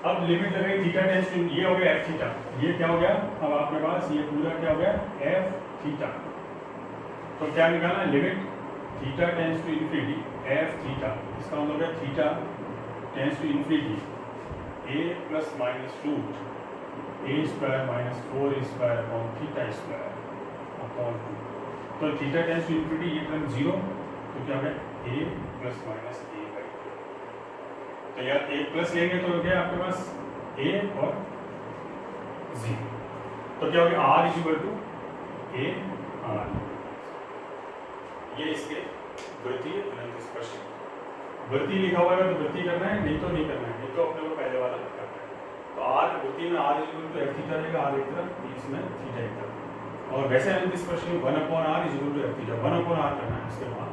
अब लिमिट लगाई थीटा टेंस टू, ये हो गया एफ थीटा, ये क्या हो गया अब आपके पास, ये पूरा क्या हो गया एफ थीटा, तो क्या निकालना है limit theta tends to infinity f theta, इसका मतलब है theta tends to infinity a plus minus root a square minus 4 square upon theta square upon 2। तो थीटा टेंस टू इन्फिनिटी ये टर्म 0, तो क्या है a plus minus a by. तो यार ए प्लस लेंगे तो क्या आपके पास ए और 0, तो क्या हो गया r is equal to a r. ये इसके वृत्तीय अनंत स्पर्श, वृत्तीय लिखा हुआ है तो वृत्तीय करना है, नहीं तो नहीं करना है, नहीं तो अपने को पहले वाला करना है। तो आर वृत्तीय में r is equal to f theta रहेगा, आर एक तरफ, इसमें थीटा एक तरफ, और वैसे अनंत स्पर्श में 1/r is equal to f theta, 1/r करना है, उसके बाद